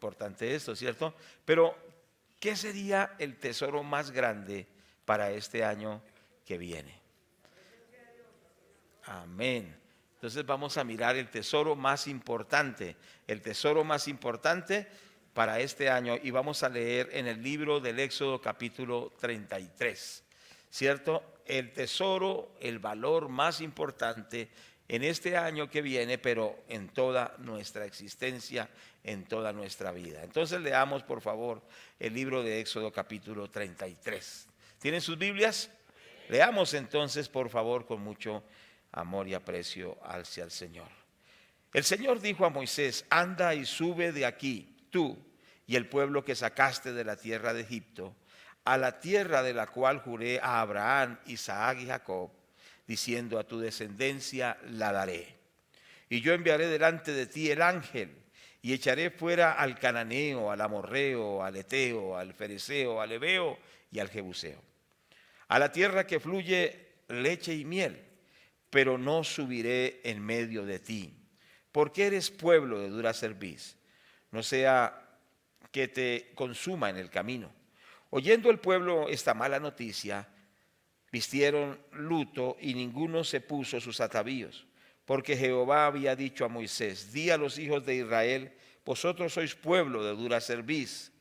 importante esto, ¿cierto? Pero, ¿qué sería el tesoro más grande para este año que viene? Amén. Entonces vamos a mirar el tesoro más importante para este año, y vamos a leer en el libro del Éxodo capítulo 33, ¿cierto? El tesoro, el valor más importante en este año que viene, pero en toda nuestra existencia, en toda nuestra vida. Entonces leamos por favor el libro de Éxodo capítulo 33. ¿Tienen sus Biblias? Leamos entonces por favor con mucho amor y aprecio hacia el Señor. El Señor dijo a Moisés: anda y sube de aquí, tú y el pueblo que sacaste de la tierra de Egipto, a la tierra de la cual juré a Abraham, Isaac y Jacob, diciendo: a tu descendencia la daré. Y yo enviaré delante de ti el ángel, y echaré fuera al cananeo, al amorreo, al eteo, al fereceo, al heveo y al jebuseo, a la tierra que fluye leche y miel, pero no subiré en medio de ti, porque eres pueblo de dura cerviz, no sea que te consuma en el camino. Oyendo el pueblo esta mala noticia, vistieron luto y ninguno se puso sus atavíos, porque Jehová había dicho a Moisés: di a los hijos de Israel: vosotros sois pueblo de dura cerviz,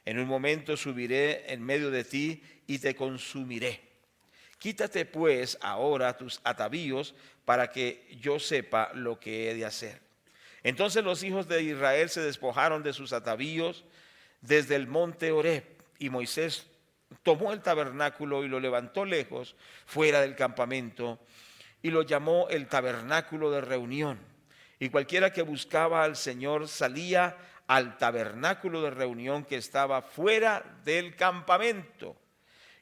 en un momento subiré en medio de ti y te consumiré. Quítate pues ahora tus atavíos, para que yo sepa lo que he de hacer. Entonces los hijos de Israel se despojaron de sus atavíos desde el monte Horeb, y Moisés tomó el tabernáculo y lo levantó lejos, fuera del campamento, y lo llamó el tabernáculo de reunión. Y cualquiera que buscaba al Señor salía al tabernáculo de reunión que estaba fuera del campamento.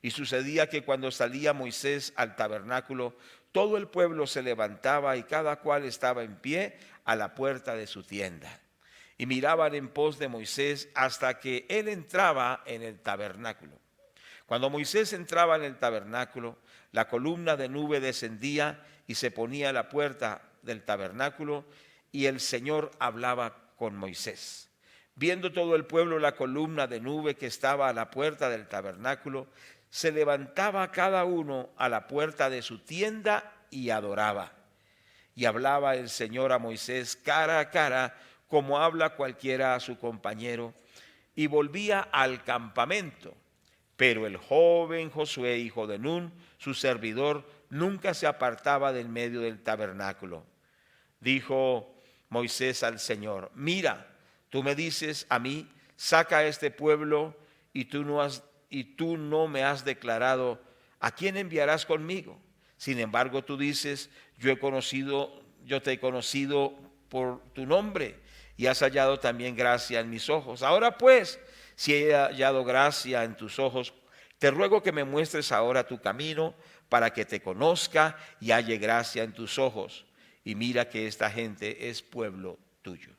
Y sucedía que cuando salía Moisés al tabernáculo, todo el pueblo se levantaba y cada cual estaba en pie a la puerta de su tienda. Y miraban en pos de Moisés hasta que él entraba en el tabernáculo. Cuando Moisés entraba en el tabernáculo, la columna de nube descendía y se ponía a la puerta del tabernáculo, y el Señor hablaba con Moisés. Viendo todo el pueblo la columna de nube que estaba a la puerta del tabernáculo, se levantaba cada uno a la puerta de su tienda y adoraba. Y hablaba el Señor a Moisés cara a cara, como habla cualquiera a su compañero, y volvía al campamento. Pero el joven Josué, hijo de Nun, su servidor, nunca se apartaba del medio del tabernáculo. Dijo Moisés al Señor: mira, tú me dices a mí: saca a este pueblo, y tú no me has declarado a quién enviarás conmigo. Sin embargo, tú dices: yo te he conocido por tu nombre, y has hallado también gracia en mis ojos. Ahora pues, si he hallado gracia en tus ojos, te ruego que me muestres ahora tu camino, para que te conozca y halle gracia en tus ojos. Y mira que esta gente es pueblo tuyo.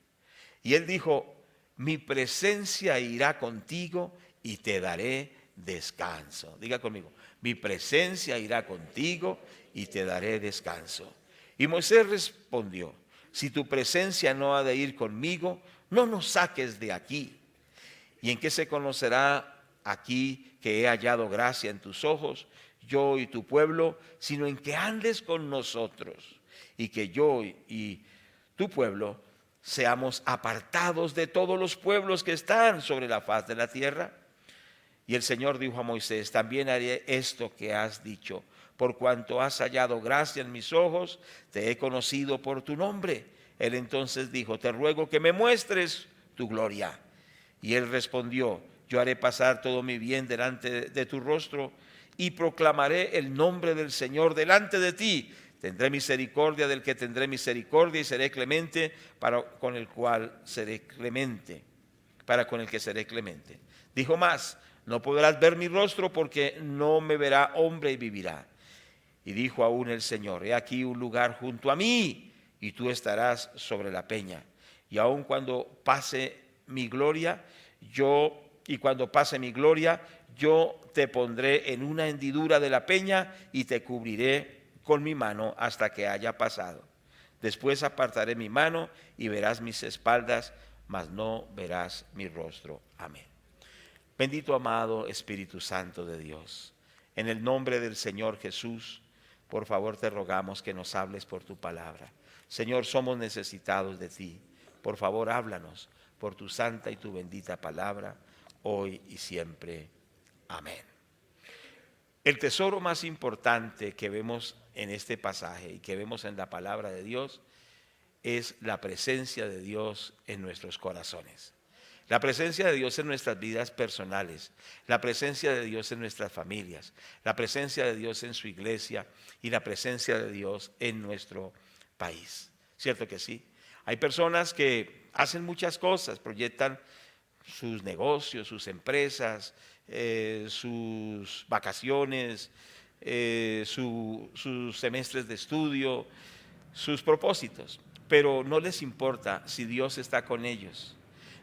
Y él dijo: mi presencia irá contigo y te daré descanso. Diga conmigo: mi presencia irá contigo y te daré descanso. Y Moisés respondió: si tu presencia no ha de ir conmigo, no nos saques de aquí. ¿Y en qué se conocerá aquí que he hallado gracia en tus ojos, yo y tu pueblo, sino en que andes con nosotros, y que yo y tu pueblo seamos apartados de todos los pueblos que están sobre la faz de la tierra? Y el Señor dijo a Moisés: también haré esto que has dicho, por cuanto has hallado gracia en mis ojos, te he conocido por tu nombre. Él entonces dijo: te ruego que me muestres tu gloria. Y él respondió: yo haré pasar todo mi bien delante de tu rostro, y proclamaré el nombre del Señor delante de ti. Tendré misericordia del que tendré misericordia, y seré clemente para con el que seré clemente. Dijo más: no podrás ver mi rostro, porque no me verá hombre y vivirá. Y dijo aún el Señor: he aquí un lugar junto a mí, y tú estarás sobre la peña. Y aun cuando pase mi gloria, yo te pondré en una hendidura de la peña, y te cubriré con mi mano hasta que haya pasado. Después apartaré mi mano, y verás mis espaldas, mas no verás mi rostro. Amén. Bendito amado Espíritu Santo de Dios, en el nombre del Señor Jesús, por favor te rogamos que nos hables por tu palabra. Señor, somos necesitados de ti. Por favor, háblanos por tu santa y tu bendita palabra, hoy y siempre. Amén. El tesoro más importante que vemos en este pasaje y que vemos en la palabra de Dios es la presencia de Dios en nuestros corazones. La presencia de Dios en nuestras vidas personales, la presencia de Dios en nuestras familias, la presencia de Dios en su iglesia y la presencia de Dios en nuestro país. ¿Cierto que sí? Hay personas que hacen muchas cosas, proyectan sus negocios, sus empresas, sus vacaciones, sus semestres de estudio, sus propósitos, pero no les importa si Dios está con ellos,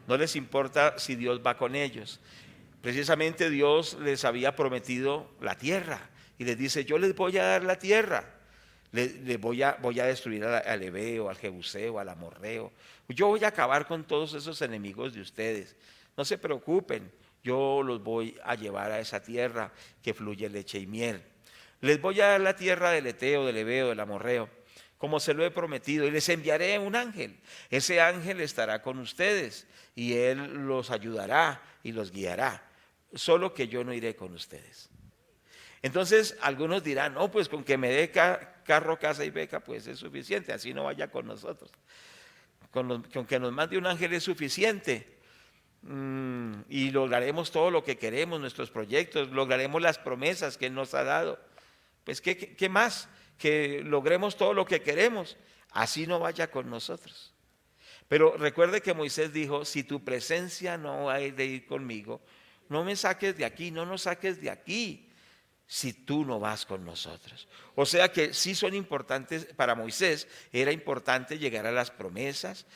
no les importa si Dios va con ellos. Precisamente Dios les había prometido la tierra y les dice: yo les voy a dar la tierra. Voy a destruir al Ebeo, al Jebuseo, al Amorreo. Yo voy a acabar con todos esos enemigos de ustedes. No se preocupen, yo los voy a llevar a esa tierra que fluye leche y miel. Les voy a dar la tierra del Eteo, del Ebeo, del Amorreo, como se lo he prometido, y les enviaré un ángel. Ese ángel estará con ustedes y él los ayudará y los guiará. Solo que yo no iré con ustedes. Entonces algunos dirán: no, pues con que me dé carro, casa y beca, pues es suficiente, así no vaya con nosotros. Con que nos mande un ángel es suficiente. Y lograremos todo lo que queremos, nuestros proyectos, lograremos las promesas que Él nos ha dado. Pues ¿qué más? Que logremos todo lo que queremos, así no vaya con nosotros. Pero recuerde que Moisés dijo: si tu presencia no ha de ir conmigo, no me saques de aquí, no nos saques de aquí, si tú no vas con nosotros. O sea que sí son importantes, para Moisés era importante llegar a las promesas,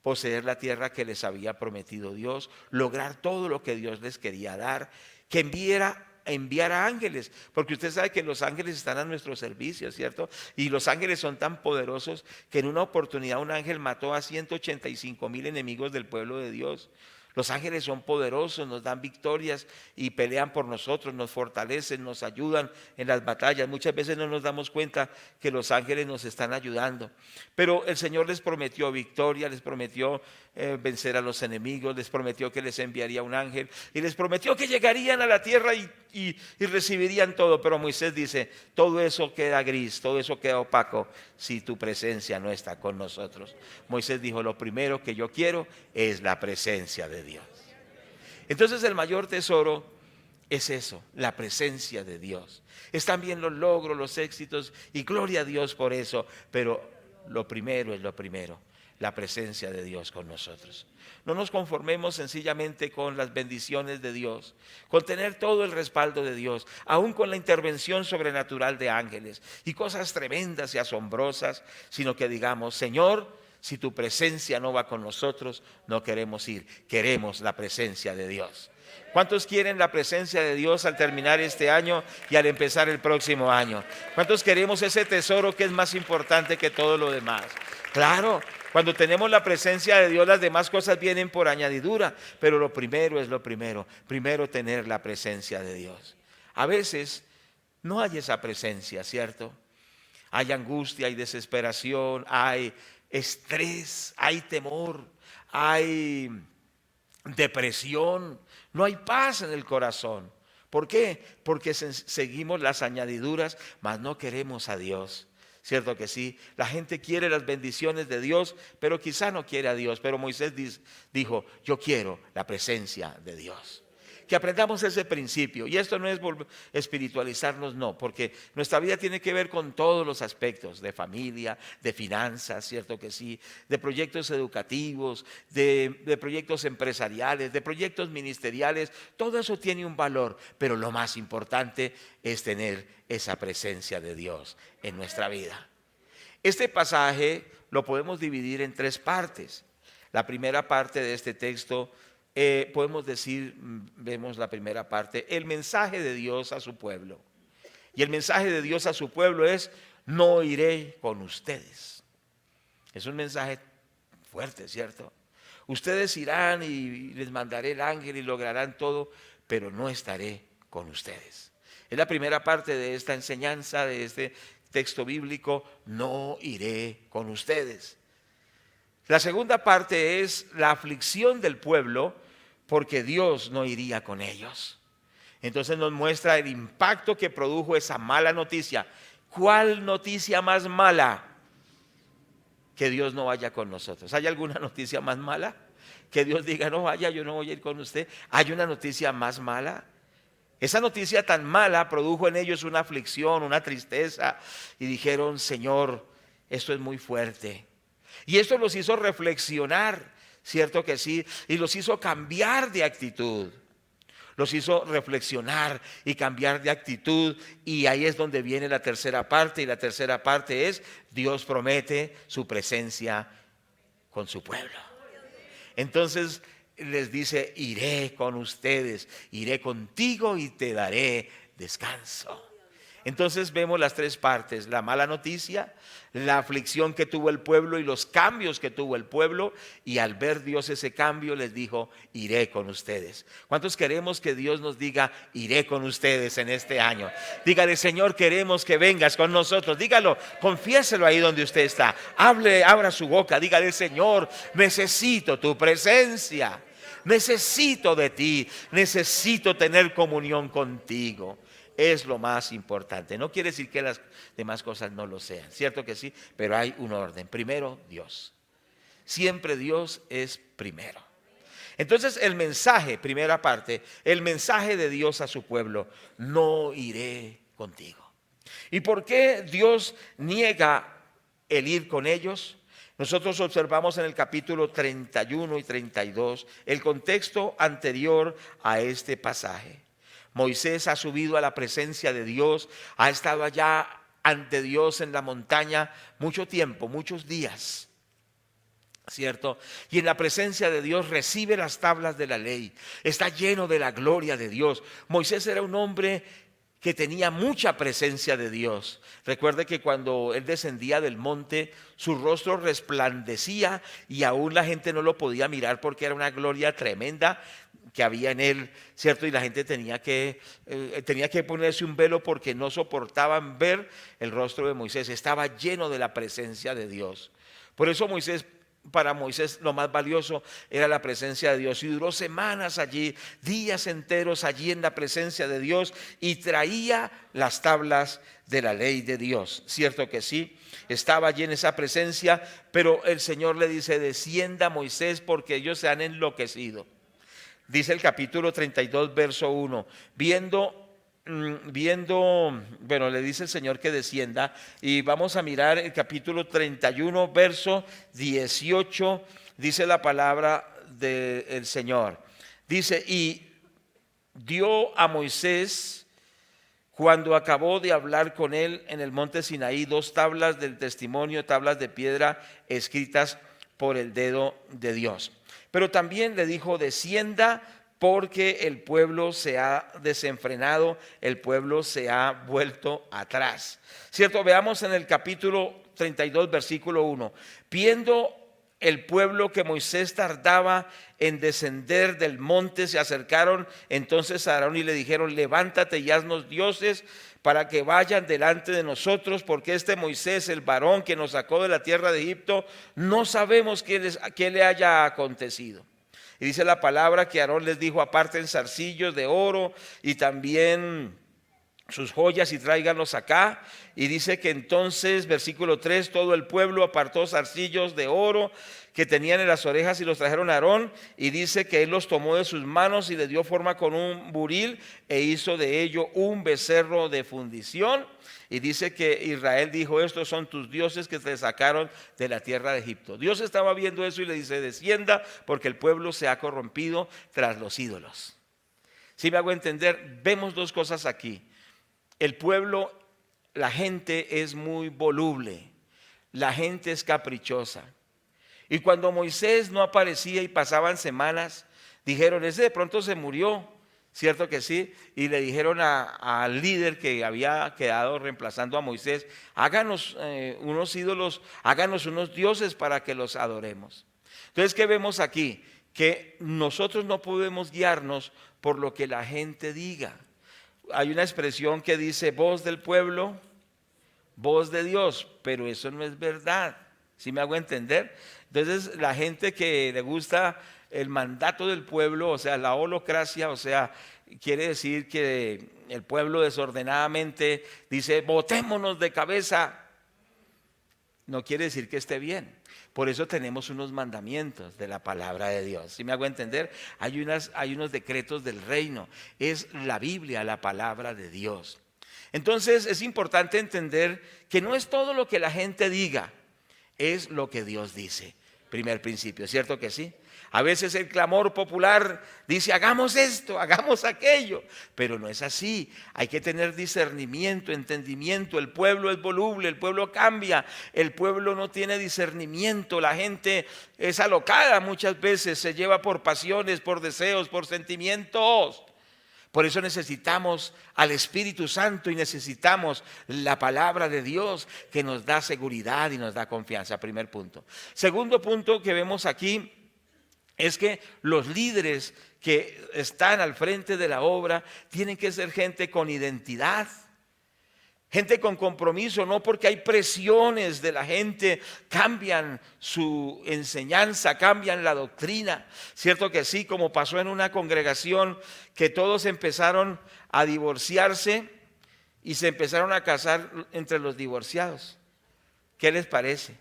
poseer la tierra que les había prometido Dios, lograr todo lo que Dios les quería dar, que enviara ángeles, porque usted sabe que los ángeles están a nuestro servicio, ¿cierto? Y los ángeles son tan poderosos que en una oportunidad un ángel mató a 185,000 enemigos del pueblo de Dios. Los ángeles son poderosos, nos dan victorias y pelean por nosotros, nos fortalecen, nos ayudan en las batallas. Muchas veces no nos damos cuenta que los ángeles nos están ayudando. Pero el Señor les prometió victoria, les prometió vencer a los enemigos, les prometió que les enviaría un ángel y les prometió que llegarían a la tierra y recibirían todo. Pero Moisés dice: todo eso queda gris, todo eso queda opaco si tu presencia no está con nosotros. Moisés dijo: lo primero que yo quiero es la presencia de Dios. Entonces el mayor tesoro es eso, la presencia de Dios. Es también los logros, los éxitos, y gloria a Dios por eso, pero lo primero es lo primero, la presencia de Dios con nosotros. No nos conformemos sencillamente con las bendiciones de Dios, con tener todo el respaldo de Dios, aún con la intervención sobrenatural de ángeles y cosas tremendas y asombrosas, sino que digamos: Señor, si tu presencia no va con nosotros, no queremos ir, queremos la presencia de Dios. ¿Cuántos quieren la presencia de Dios al terminar este año y al empezar el próximo año? ¿Cuántos queremos ese tesoro que es más importante que todo lo demás? Claro, cuando tenemos la presencia de Dios, las demás cosas vienen por añadidura, pero lo primero es lo primero, primero tener la presencia de Dios. A veces no hay esa presencia, ¿cierto? Hay angustia, hay desesperación, hay estrés, hay temor, hay depresión, no hay paz en el corazón. ¿Por qué? Porque seguimos las añadiduras, mas no queremos a Dios. ¿Cierto que sí? La gente quiere las bendiciones de Dios, pero quizá no quiere a Dios. Pero Moisés dijo: yo quiero la presencia de Dios. Que aprendamos ese principio. Y esto no es espiritualizarnos, no, porque nuestra vida tiene que ver con todos los aspectos, de familia, de finanzas, cierto que sí, de proyectos educativos, de proyectos empresariales, de proyectos ministeriales. Todo eso tiene un valor, pero lo más importante es tener esa presencia de Dios en nuestra vida. Este pasaje lo podemos dividir en 3 partes. La primera parte de este texto, podemos decir, vemos la primera parte, el mensaje de Dios a su pueblo. Y el mensaje de Dios a su pueblo es: no iré con ustedes. Es un mensaje fuerte, ¿cierto? Ustedes irán y les mandaré el ángel y lograrán todo, pero no estaré con ustedes. Es la primera parte de esta enseñanza, de este texto bíblico: no iré con ustedes. La segunda parte es la aflicción del pueblo porque Dios no iría con ellos. Entonces nos muestra el impacto que produjo esa mala noticia. ¿Cuál noticia más mala? Que Dios no vaya con nosotros. ¿Hay alguna noticia más mala? Que Dios diga: no vaya, yo no voy a ir con usted. ¿Hay una noticia más mala? Esa noticia tan mala produjo en ellos una aflicción, una tristeza, y dijeron: Señor, esto es muy fuerte. Y esto los hizo reflexionar, cierto que sí, y los hizo cambiar de actitud. Los hizo reflexionar y cambiar de actitud, y ahí es donde viene la tercera parte, y la tercera parte es: Dios promete su presencia con su pueblo. Entonces les dice: iré con ustedes, iré contigo y te daré descanso. Entonces vemos las tres partes: la mala noticia, la aflicción que tuvo el pueblo y los cambios que tuvo el pueblo, y al ver Dios ese cambio les dijo: iré con ustedes. ¿Cuántos queremos que Dios nos diga: iré con ustedes en este año? Dígale: Señor, queremos que vengas con nosotros. Dígalo, confiéselo ahí donde usted está. Abra su boca, dígale: Señor, necesito tu presencia, necesito de ti, necesito tener comunión contigo. Es lo más importante. No quiere decir que las demás cosas no lo sean, cierto que sí, pero hay un orden. Primero, Dios. Siempre Dios es primero. Entonces el mensaje, primera parte, el mensaje de Dios a su pueblo: no iré contigo. ¿Y por qué Dios niega el ir con ellos? Nosotros observamos en el capítulo 31 y 32 el contexto anterior a este pasaje. Moisés ha subido a la presencia de Dios, ha estado allá ante Dios en la montaña mucho tiempo, muchos días, ¿cierto? Y en la presencia de Dios recibe las tablas de la ley, está lleno de la gloria de Dios. Moisés era un hombre que tenía mucha presencia de Dios. Recuerde que cuando él descendía del monte, su rostro resplandecía y aún la gente no lo podía mirar porque era una gloria tremenda que había en él, ¿cierto? Y la gente tenía que ponerse un velo porque no soportaban ver el rostro de Moisés. Estaba lleno de la presencia de Dios. Por eso para Moisés lo más valioso era la presencia de Dios, y duró semanas allí, días enteros allí en la presencia de Dios, y traía las tablas de la ley de Dios. Cierto que sí, estaba allí en esa presencia, pero el Señor le dice: descienda, Moisés, porque ellos se han enloquecido. Dice el capítulo 32, verso 1, bueno, le dice el Señor que descienda, y vamos a mirar el capítulo 31, verso 18, dice la palabra del Señor. Dice: y dio a Moisés, cuando acabó de hablar con él en el monte Sinaí, 2 tablas del testimonio, tablas de piedra escritas por el dedo de Dios. Pero también le dijo: descienda, porque el pueblo se ha desenfrenado, el pueblo se ha vuelto atrás. ¿Cierto? Veamos en el capítulo 32, versículo 1. Viendo el pueblo que Moisés tardaba en descender del monte, se acercaron entonces a Aarón y le dijeron: levántate y haznos dioses para que vayan delante de nosotros, porque este Moisés, el varón que nos sacó de la tierra de Egipto, no sabemos qué le haya acontecido. Y dice la palabra que Aarón les dijo: aparten zarcillos de oro y también sus joyas y tráiganlos acá. Y dice que entonces, versículo 3, todo el pueblo apartó zarcillos de oro que tenían en las orejas y los trajeron a Aarón, y dice que él los tomó de sus manos y le dio forma con un buril e hizo de ello un becerro de fundición. Y dice que Israel dijo: estos son tus dioses que te sacaron de la tierra de Egipto. Dios estaba viendo eso y le dice: descienda, porque el pueblo se ha corrompido tras los ídolos. Si me hago entender, vemos 2 cosas aquí. El pueblo, la gente es muy voluble, la gente es caprichosa. Y cuando Moisés no aparecía y pasaban semanas, dijeron: ese de pronto se murió, ¿cierto que sí? Y le dijeron al líder que había quedado reemplazando a Moisés: háganos unos ídolos, háganos unos dioses para que los adoremos. Entonces, ¿qué vemos aquí? Que nosotros no podemos guiarnos por lo que la gente diga. Hay una expresión que dice voz del pueblo, voz de Dios, pero eso no es verdad. ¿Sí me hago entender? Entonces, la gente que le gusta el mandato del pueblo, o sea, la holocracia, o sea, quiere decir que el pueblo desordenadamente dice, botémonos de cabeza. No quiere decir que esté bien. Por eso tenemos unos mandamientos de la palabra de Dios. ¿Sí me hago entender? Hay unos decretos del reino. Es la Biblia, la palabra de Dios. Entonces es importante entender que no es todo lo que la gente diga, es lo que Dios dice. Primer principio, ¿cierto que sí? A veces el clamor popular dice, hagamos esto, hagamos aquello, pero no es así. Hay que tener discernimiento, entendimiento. El pueblo es voluble, el pueblo cambia, el pueblo no tiene discernimiento. La gente es alocada muchas veces, se lleva por pasiones, por deseos, por sentimientos. Por eso necesitamos al Espíritu Santo y necesitamos la palabra de Dios que nos da seguridad y nos da confianza. Primer punto. Segundo punto que vemos aquí es que los líderes que están al frente de la obra tienen que ser gente con identidad, gente con compromiso. No porque hay presiones de la gente cambian su enseñanza, cambian la doctrina. Cierto que sí, como pasó en una congregación que todos empezaron a divorciarse y se empezaron a casar entre los divorciados. ¿Qué les parece?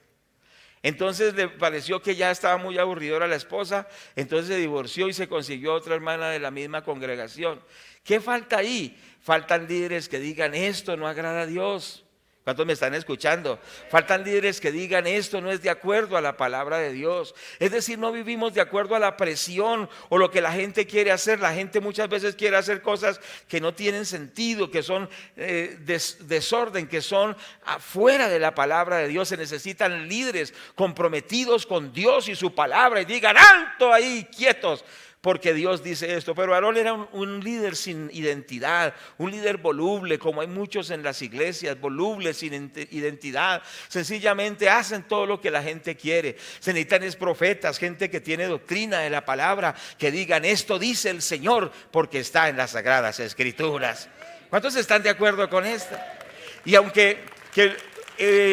Entonces le pareció que ya estaba muy aburridora la esposa, entonces se divorció y se consiguió otra hermana de la misma congregación. ¿Qué falta ahí? Faltan líderes que digan esto no agrada a Dios. ¿Cuántos me están escuchando? Faltan líderes que digan esto no es de acuerdo a la palabra de Dios. Es decir, no vivimos de acuerdo a la presión o lo que la gente quiere hacer. La gente muchas veces quiere hacer cosas que no tienen sentido, que son desorden, que son afuera de la palabra de Dios. Se necesitan líderes comprometidos con Dios y su palabra y digan alto ahí, quietos. Porque Dios dice esto. Pero Aarón era un líder sin identidad, un líder voluble, como hay muchos en las iglesias, volubles sin identidad. Sencillamente hacen todo lo que la gente quiere. Se necesitan es profetas, gente que tiene doctrina de la palabra, que digan esto dice el Señor, porque está en las Sagradas Escrituras. ¿Cuántos están de acuerdo con esto? Y aunque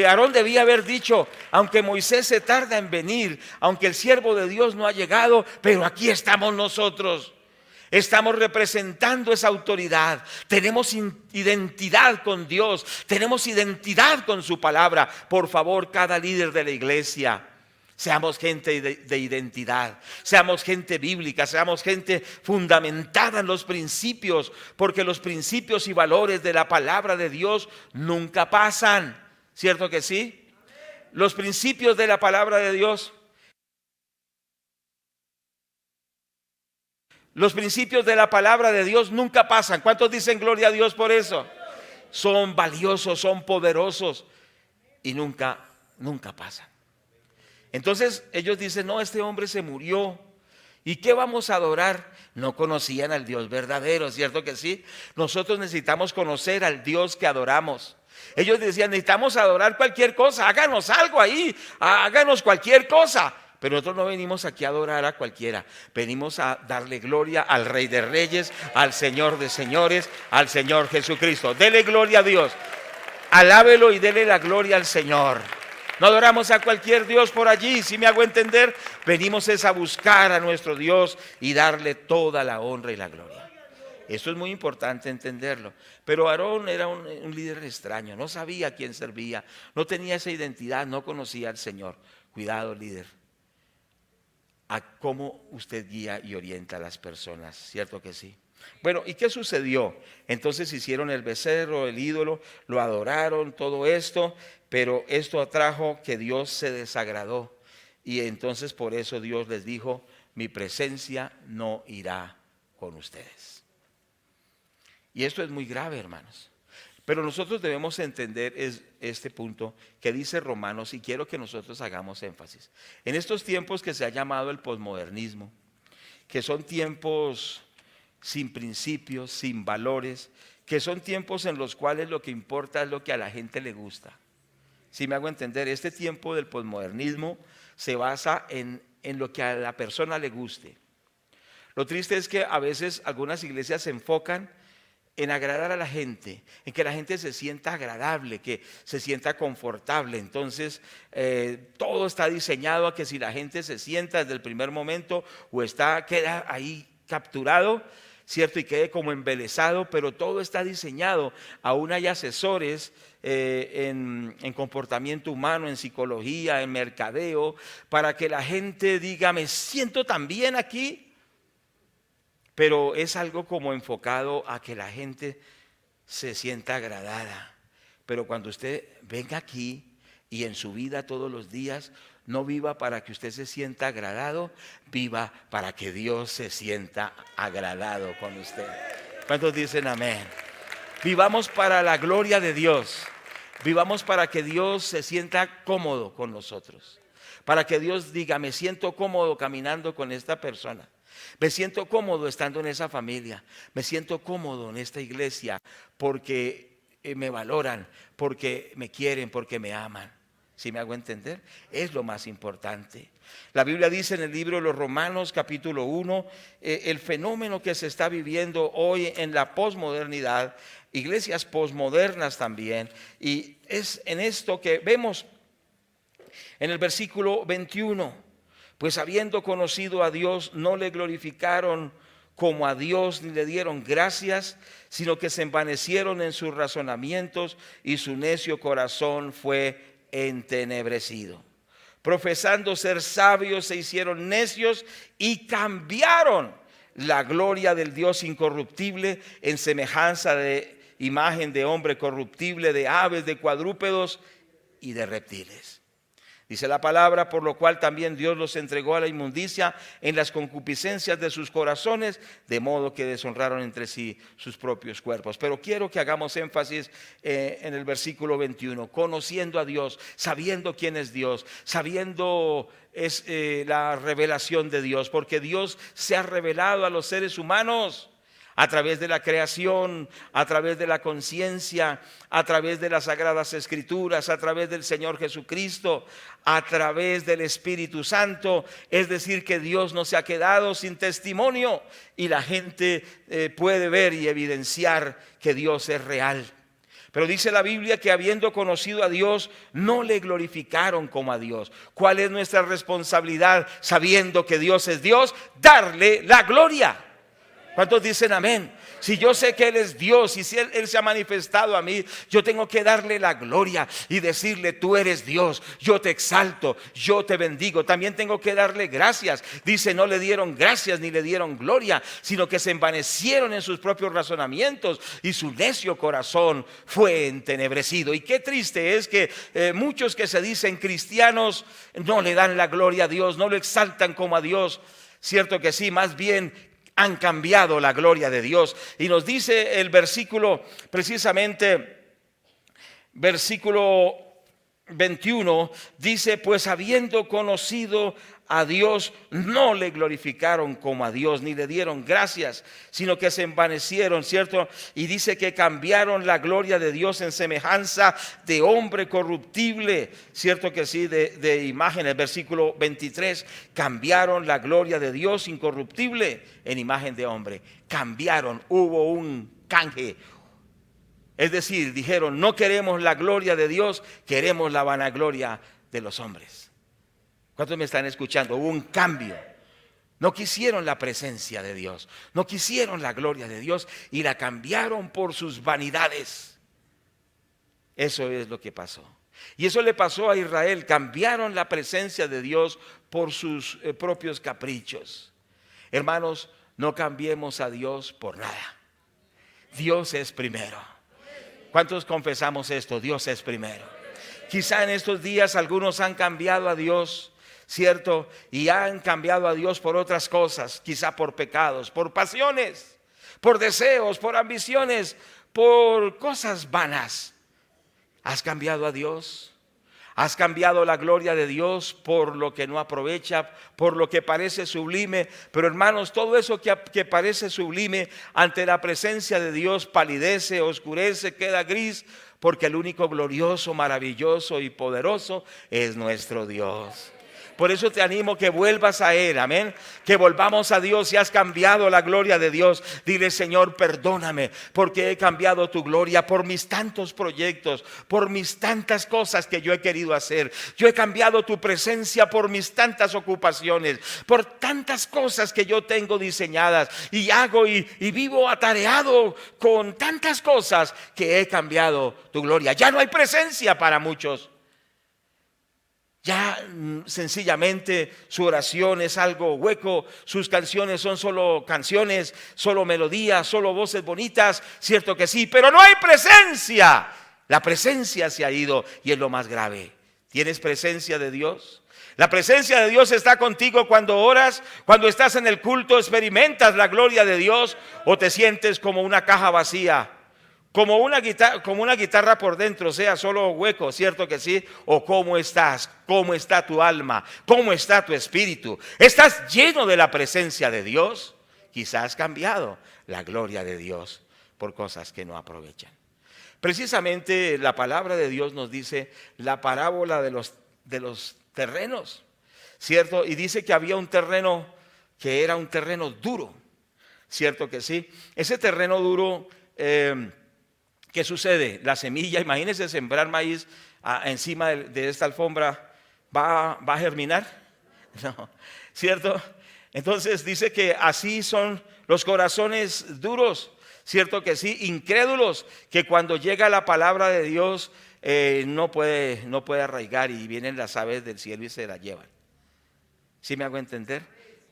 Aarón debía haber dicho, aunque Moisés se tarda en venir, aunque el siervo de Dios no ha llegado, pero aquí estamos nosotros. Estamos representando esa autoridad. Tenemos identidad con Dios, tenemos identidad con su palabra. Por favor, cada líder de la iglesia, seamos gente de identidad, seamos gente bíblica, seamos gente fundamentada en los principios, porque los principios y valores de la palabra de Dios nunca pasan. ¿Cierto que sí? Los principios de la palabra de Dios. Los principios de la palabra de Dios nunca pasan. ¿Cuántos dicen gloria a Dios por eso? Son valiosos, son poderosos y nunca pasan. Entonces ellos dicen, no, este hombre se murió. ¿Y qué vamos a adorar? No conocían al Dios verdadero, ¿cierto que sí? Nosotros necesitamos conocer al Dios que adoramos. Ellos decían, necesitamos adorar cualquier cosa, háganos algo ahí, háganos cualquier cosa. Pero nosotros no venimos aquí a adorar a cualquiera, venimos a darle gloria al Rey de Reyes, al Señor de Señores, al Señor Jesucristo. Dele gloria a Dios, alábelo y dele la gloria al Señor. No adoramos a cualquier Dios por allí, si me hago entender. Venimos es a buscar a nuestro Dios y darle toda la honra y la gloria. Esto es muy importante entenderlo. Pero Aarón era un líder extraño, no sabía a quién servía, no tenía esa identidad, no conocía al Señor. Cuidado, líder, a cómo usted guía y orienta a las personas, ¿cierto que sí? Bueno, ¿y qué sucedió? Entonces hicieron el becerro, el ídolo, lo adoraron, todo esto, pero esto atrajo que Dios se desagradó. Y entonces por eso Dios les dijo, mi presencia no irá con ustedes. Y esto es muy grave, hermanos. Pero nosotros debemos entender este punto que dice Romanos, y quiero que nosotros hagamos énfasis. En estos tiempos que se ha llamado el posmodernismo, que son tiempos sin principios, sin valores, que son tiempos en los cuales lo que importa es lo que a la gente le gusta. Si me hago entender, este tiempo del posmodernismo se basa en en lo que a la persona le guste. Lo triste es que a veces algunas iglesias se enfocan en agradar a la gente, en que la gente se sienta agradable, que se sienta confortable. Entonces, todo está diseñado a que si la gente se sienta desde el primer momento o queda ahí capturado, ¿cierto? Y quede como embelesado, pero todo está diseñado. Aún hay asesores en comportamiento humano, en psicología, en mercadeo, para que la gente diga, me siento tan bien aquí. Pero es algo como enfocado a que la gente se sienta agradada. Pero cuando usted venga aquí y en su vida todos los días, no viva para que usted se sienta agradado, viva para que Dios se sienta agradado con usted. ¿Cuántos dicen amén? Vivamos para la gloria de Dios. Vivamos para que Dios se sienta cómodo con nosotros. Para que Dios diga, me siento cómodo caminando con esta persona. Me siento cómodo estando en esa familia. Me siento cómodo en esta iglesia porque me valoran, porque me quieren, porque me aman. ¿Sí me hago entender? Es lo más importante. La Biblia dice en el libro de los Romanos capítulo 1, el fenómeno que se está viviendo hoy en la posmodernidad, iglesias posmodernas también, y es en esto que vemos en el versículo 21. Pues habiendo conocido a Dios, no le glorificaron como a Dios ni le dieron gracias, sino que se envanecieron en sus razonamientos y su necio corazón fue entenebrecido. Profesando ser sabios, se hicieron necios y cambiaron la gloria del Dios incorruptible en semejanza de imagen de hombre corruptible, de aves, de cuadrúpedos y de reptiles. Dice la palabra, por lo cual también Dios los entregó a la inmundicia en las concupiscencias de sus corazones, de modo que deshonraron entre sí sus propios cuerpos. Pero quiero que hagamos énfasis en el versículo 21, conociendo a Dios, sabiendo quién es Dios, sabiendo la revelación de Dios, porque Dios se ha revelado a los seres humanos a través de la creación, a través de la conciencia, a través de las sagradas escrituras, a través del Señor Jesucristo, a través del Espíritu Santo. Es decir, que Dios no se ha quedado sin testimonio y la gente puede ver y evidenciar que Dios es real. Pero dice la Biblia que habiendo conocido a Dios, no le glorificaron como a Dios. ¿Cuál es nuestra responsabilidad sabiendo que Dios es Dios? Darle la gloria. ¿Cuántos dicen amén? Si yo sé que Él es Dios y si Él se ha manifestado a mí, yo tengo que darle la gloria y decirle, tú eres Dios, yo te exalto, yo te bendigo. También tengo que darle gracias. Dice, no le dieron gracias ni le dieron gloria, sino que se envanecieron en sus propios razonamientos y su necio corazón fue entenebrecido. Y qué triste es que muchos que se dicen cristianos no le dan la gloria a Dios, no lo exaltan como a Dios. Cierto que sí, más bien han cambiado la gloria de Dios. Y nos dice el versículo, precisamente, versículo 21, dice, pues habiendo conocido a Dios, no le glorificaron como a Dios, ni le dieron gracias, sino que se envanecieron, ¿cierto? Y dice que cambiaron la gloria de Dios en semejanza de hombre corruptible, ¿cierto que sí? De imagen, el versículo 23, cambiaron la gloria de Dios incorruptible en imagen de hombre. Cambiaron, hubo un canje. Es decir, dijeron, no queremos la gloria de Dios, queremos la vanagloria de los hombres. ¿Cuántos me están escuchando? Hubo un cambio. No quisieron la presencia de Dios, no quisieron la gloria de Dios y la cambiaron por sus vanidades. Eso es lo que pasó. Y eso le pasó a Israel. Cambiaron la presencia de Dios por sus propios caprichos. Hermanos, no cambiemos a Dios por nada. Dios es primero. ¿Cuántos confesamos esto? Dios es primero. Quizá en estos días algunos han cambiado a Dios, ¿cierto? Y han cambiado a Dios por otras cosas, quizá por pecados, por pasiones, por deseos, por ambiciones, por cosas vanas. ¿Has cambiado a Dios? ¿Has cambiado la gloria de Dios por lo que no aprovecha, por lo que parece sublime? Pero hermanos, todo eso que parece sublime ante la presencia de Dios palidece, oscurece, queda gris, porque el único glorioso, maravilloso y poderoso es nuestro Dios. Por eso te animo que vuelvas a Él, amén. Que volvamos a Dios. Si has cambiado la gloria de Dios, dile: Señor, perdóname porque he cambiado tu gloria por mis tantos proyectos, por mis tantas cosas que yo he querido hacer. Yo he cambiado tu presencia por mis tantas ocupaciones, por tantas cosas que yo tengo diseñadas y hago y vivo atareado con tantas cosas que he cambiado tu gloria. Ya no hay presencia para muchos. Ya sencillamente su oración es algo hueco, sus canciones son solo canciones, solo melodías, solo voces bonitas, cierto que sí, pero no hay presencia. La presencia se ha ido y es lo más grave. ¿Tienes presencia de Dios? La presencia de Dios está contigo cuando oras, cuando estás en el culto, experimentas la gloria de Dios, o te sientes como una caja vacía. Como una guitarra por dentro, sea solo hueco, ¿cierto que sí? ¿O cómo estás? ¿Cómo está tu alma? ¿Cómo está tu espíritu? ¿Estás lleno de la presencia de Dios? Quizás has cambiado la gloria de Dios por cosas que no aprovechan. Precisamente la palabra de Dios nos dice la parábola de los terrenos, ¿cierto? Y dice que había un terreno que era un terreno duro, ¿cierto que sí? Ese terreno duro... ¿qué sucede? La semilla, imagínense sembrar maíz encima de esta alfombra, ¿va a germinar? No, ¿cierto? Entonces dice que así son los corazones duros, ¿cierto que sí? Incrédulos, que cuando llega la palabra de Dios no puede arraigar y vienen las aves del cielo y se la llevan. ¿Sí me hago entender?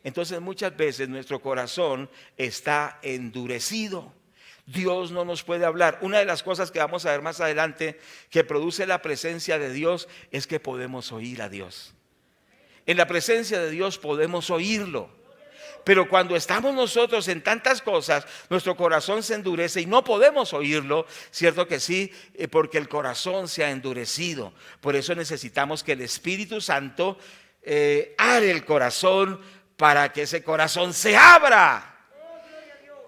Entonces muchas veces nuestro corazón está endurecido. Dios no nos puede hablar. Una de las cosas que vamos a ver más adelante que produce la presencia de Dios es que podemos oír a Dios. En la presencia de Dios podemos oírlo. Pero cuando estamos nosotros en tantas cosas, nuestro corazón se endurece y no podemos oírlo, ¿cierto que sí? Porque el corazón se ha endurecido. Por eso necesitamos que el Espíritu Santo abre el corazón para que ese corazón se abra.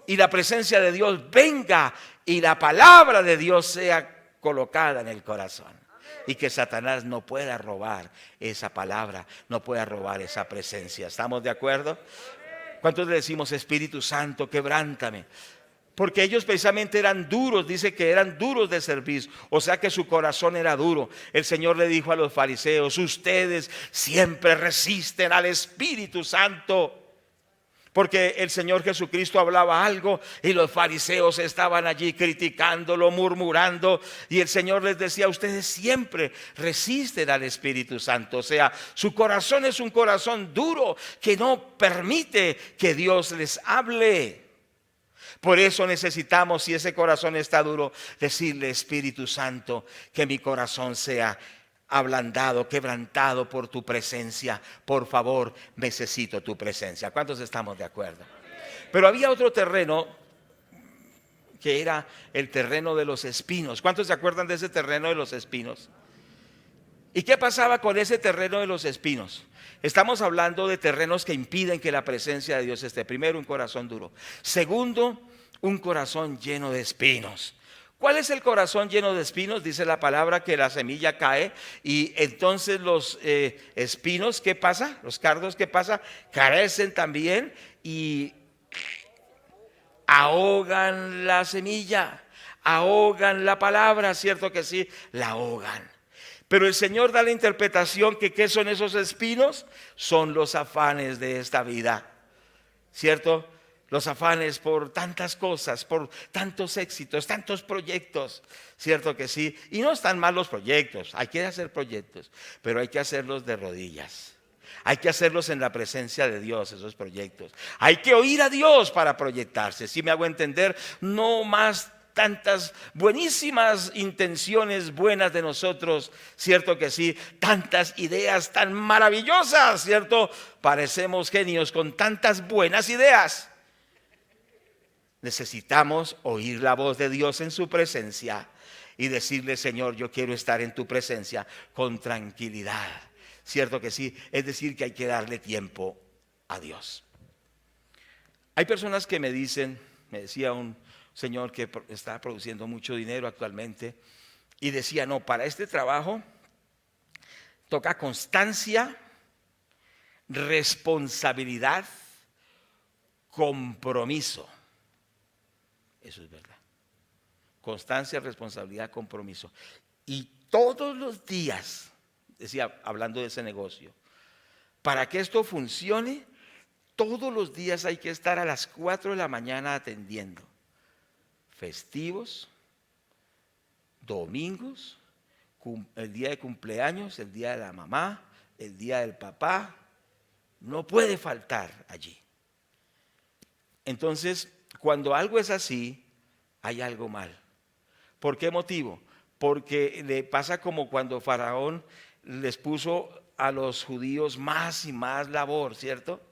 Y la presencia de Dios venga y la palabra de Dios sea colocada en el corazón. Y que Satanás no pueda robar esa palabra, no pueda robar esa presencia. ¿Estamos de acuerdo? ¿Cuántos le decimos: Espíritu Santo, quebrántame? Porque ellos precisamente eran duros, dice que eran duros de servir, o sea que su corazón era duro. El Señor le dijo a los fariseos: ustedes siempre resisten al Espíritu Santo. Porque el Señor Jesucristo hablaba algo y los fariseos estaban allí criticándolo, murmurando. Y el Señor les decía: ustedes siempre resisten al Espíritu Santo. O sea, su corazón es un corazón duro que no permite que Dios les hable. Por eso necesitamos, si ese corazón está duro, decirle: Espíritu Santo, que mi corazón sea ablandado, quebrantado por tu presencia. Por favor, necesito tu presencia. ¿Cuántos estamos de acuerdo? Pero había otro terreno que era el terreno de los espinos. ¿Cuántos se acuerdan de ese terreno de los espinos? ¿Y qué pasaba con ese terreno de los espinos? Estamos hablando de terrenos que impiden que la presencia de Dios esté. Primero, un corazón duro. Segundo, un corazón lleno de espinos. ¿Cuál es el corazón lleno de espinos? Dice la palabra que la semilla cae y entonces los espinos, ¿qué pasa? Los cardos, ¿qué pasa? Carecen también y ahogan la semilla, ahogan la palabra, ¿cierto que sí? La ahogan. Pero el Señor da la interpretación que ¿qué son esos espinos? Son los afanes de esta vida, ¿cierto? Los afanes por tantas cosas, por tantos éxitos, tantos proyectos, ¿cierto que sí? Y no están mal los proyectos, hay que hacer proyectos, pero hay que hacerlos de rodillas. Hay que hacerlos en la presencia de Dios, esos proyectos. Hay que oír a Dios para proyectarse. Si me hago entender, no más tantas buenísimas intenciones buenas de nosotros, ¿cierto que sí? Tantas ideas tan maravillosas, ¿cierto? Parecemos genios con tantas buenas ideas. Necesitamos oír la voz de Dios en su presencia y decirle: Señor, yo quiero estar en tu presencia con tranquilidad. ¿Cierto que sí? Es decir, que hay que darle tiempo a Dios. Hay personas que me decía un señor que está produciendo mucho dinero actualmente y decía: no, para este trabajo toca constancia, responsabilidad, compromiso. Eso es verdad. Constancia, responsabilidad, compromiso. Y todos los días, decía, hablando de ese negocio, para que esto funcione, todos los días hay que estar a las 4 de la mañana atendiendo. Festivos, domingos, el día de cumpleaños, el día de la mamá, el día del papá. No puede faltar allí. Entonces, cuando algo es así, hay algo mal. ¿Por qué motivo? Porque le pasa como cuando Faraón les puso a los judíos más y más labor, ¿cierto?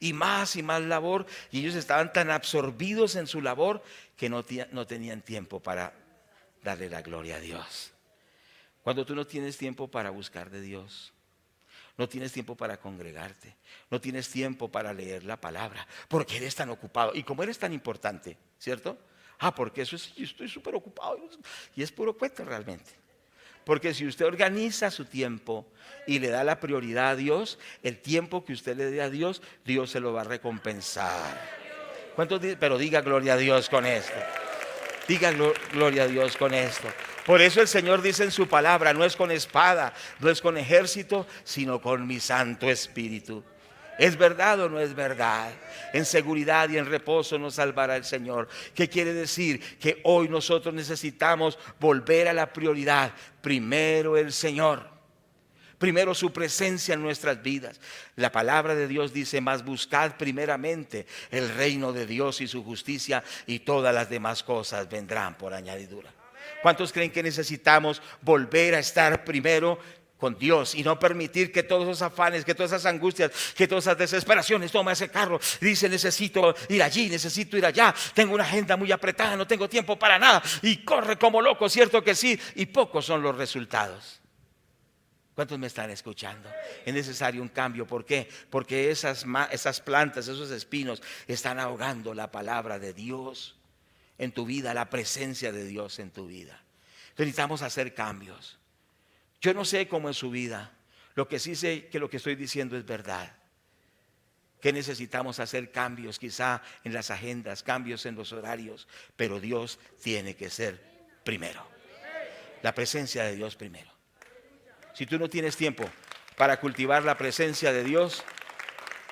Y más labor, y ellos estaban tan absorbidos en su labor que no tenían tiempo para darle la gloria a Dios. Cuando tú no tienes tiempo para buscar de Dios, no tienes tiempo para congregarte, no tienes tiempo para leer la palabra, porque eres tan ocupado. Y como eres tan importante, ¿cierto? Porque eso es, yo estoy súper ocupado. Y es puro cuento realmente. Porque si usted organiza su tiempo y le da la prioridad a Dios, el tiempo que usted le dé a Dios, Dios se lo va a recompensar. Pero diga gloria a Dios con esto. Diga gloria a Dios con esto. Por eso el Señor dice en su palabra, no es con espada, no es con ejército, sino con mi Santo Espíritu. ¿Es verdad o no es verdad? En seguridad y en reposo nos salvará el Señor. ¿Qué quiere decir? Que hoy nosotros necesitamos volver a la prioridad. Primero el Señor. Primero su presencia en nuestras vidas. La palabra de Dios dice, mas buscad primeramente el reino de Dios y su justicia, y todas las demás cosas vendrán por añadidura. ¿Cuántos creen que necesitamos volver a estar primero con Dios y no permitir que todos esos afanes, que todas esas angustias, que todas esas desesperaciones, toma ese carro, dice necesito ir allí, necesito ir allá, tengo una agenda muy apretada, no tengo tiempo para nada, y corre como loco, cierto que sí, y pocos son los resultados? ¿Cuántos me están escuchando? Es necesario un cambio. ¿Por qué? Porque esas plantas, esos espinos están ahogando la palabra de Dios en tu vida, la presencia de Dios en tu vida. Necesitamos hacer cambios. Yo no sé cómo es su vida. Lo que sí sé que lo que estoy diciendo es verdad. Que necesitamos hacer cambios quizá en las agendas, cambios en los horarios, pero Dios tiene que ser primero. La presencia de Dios primero. Si tú no tienes tiempo para cultivar la presencia de Dios,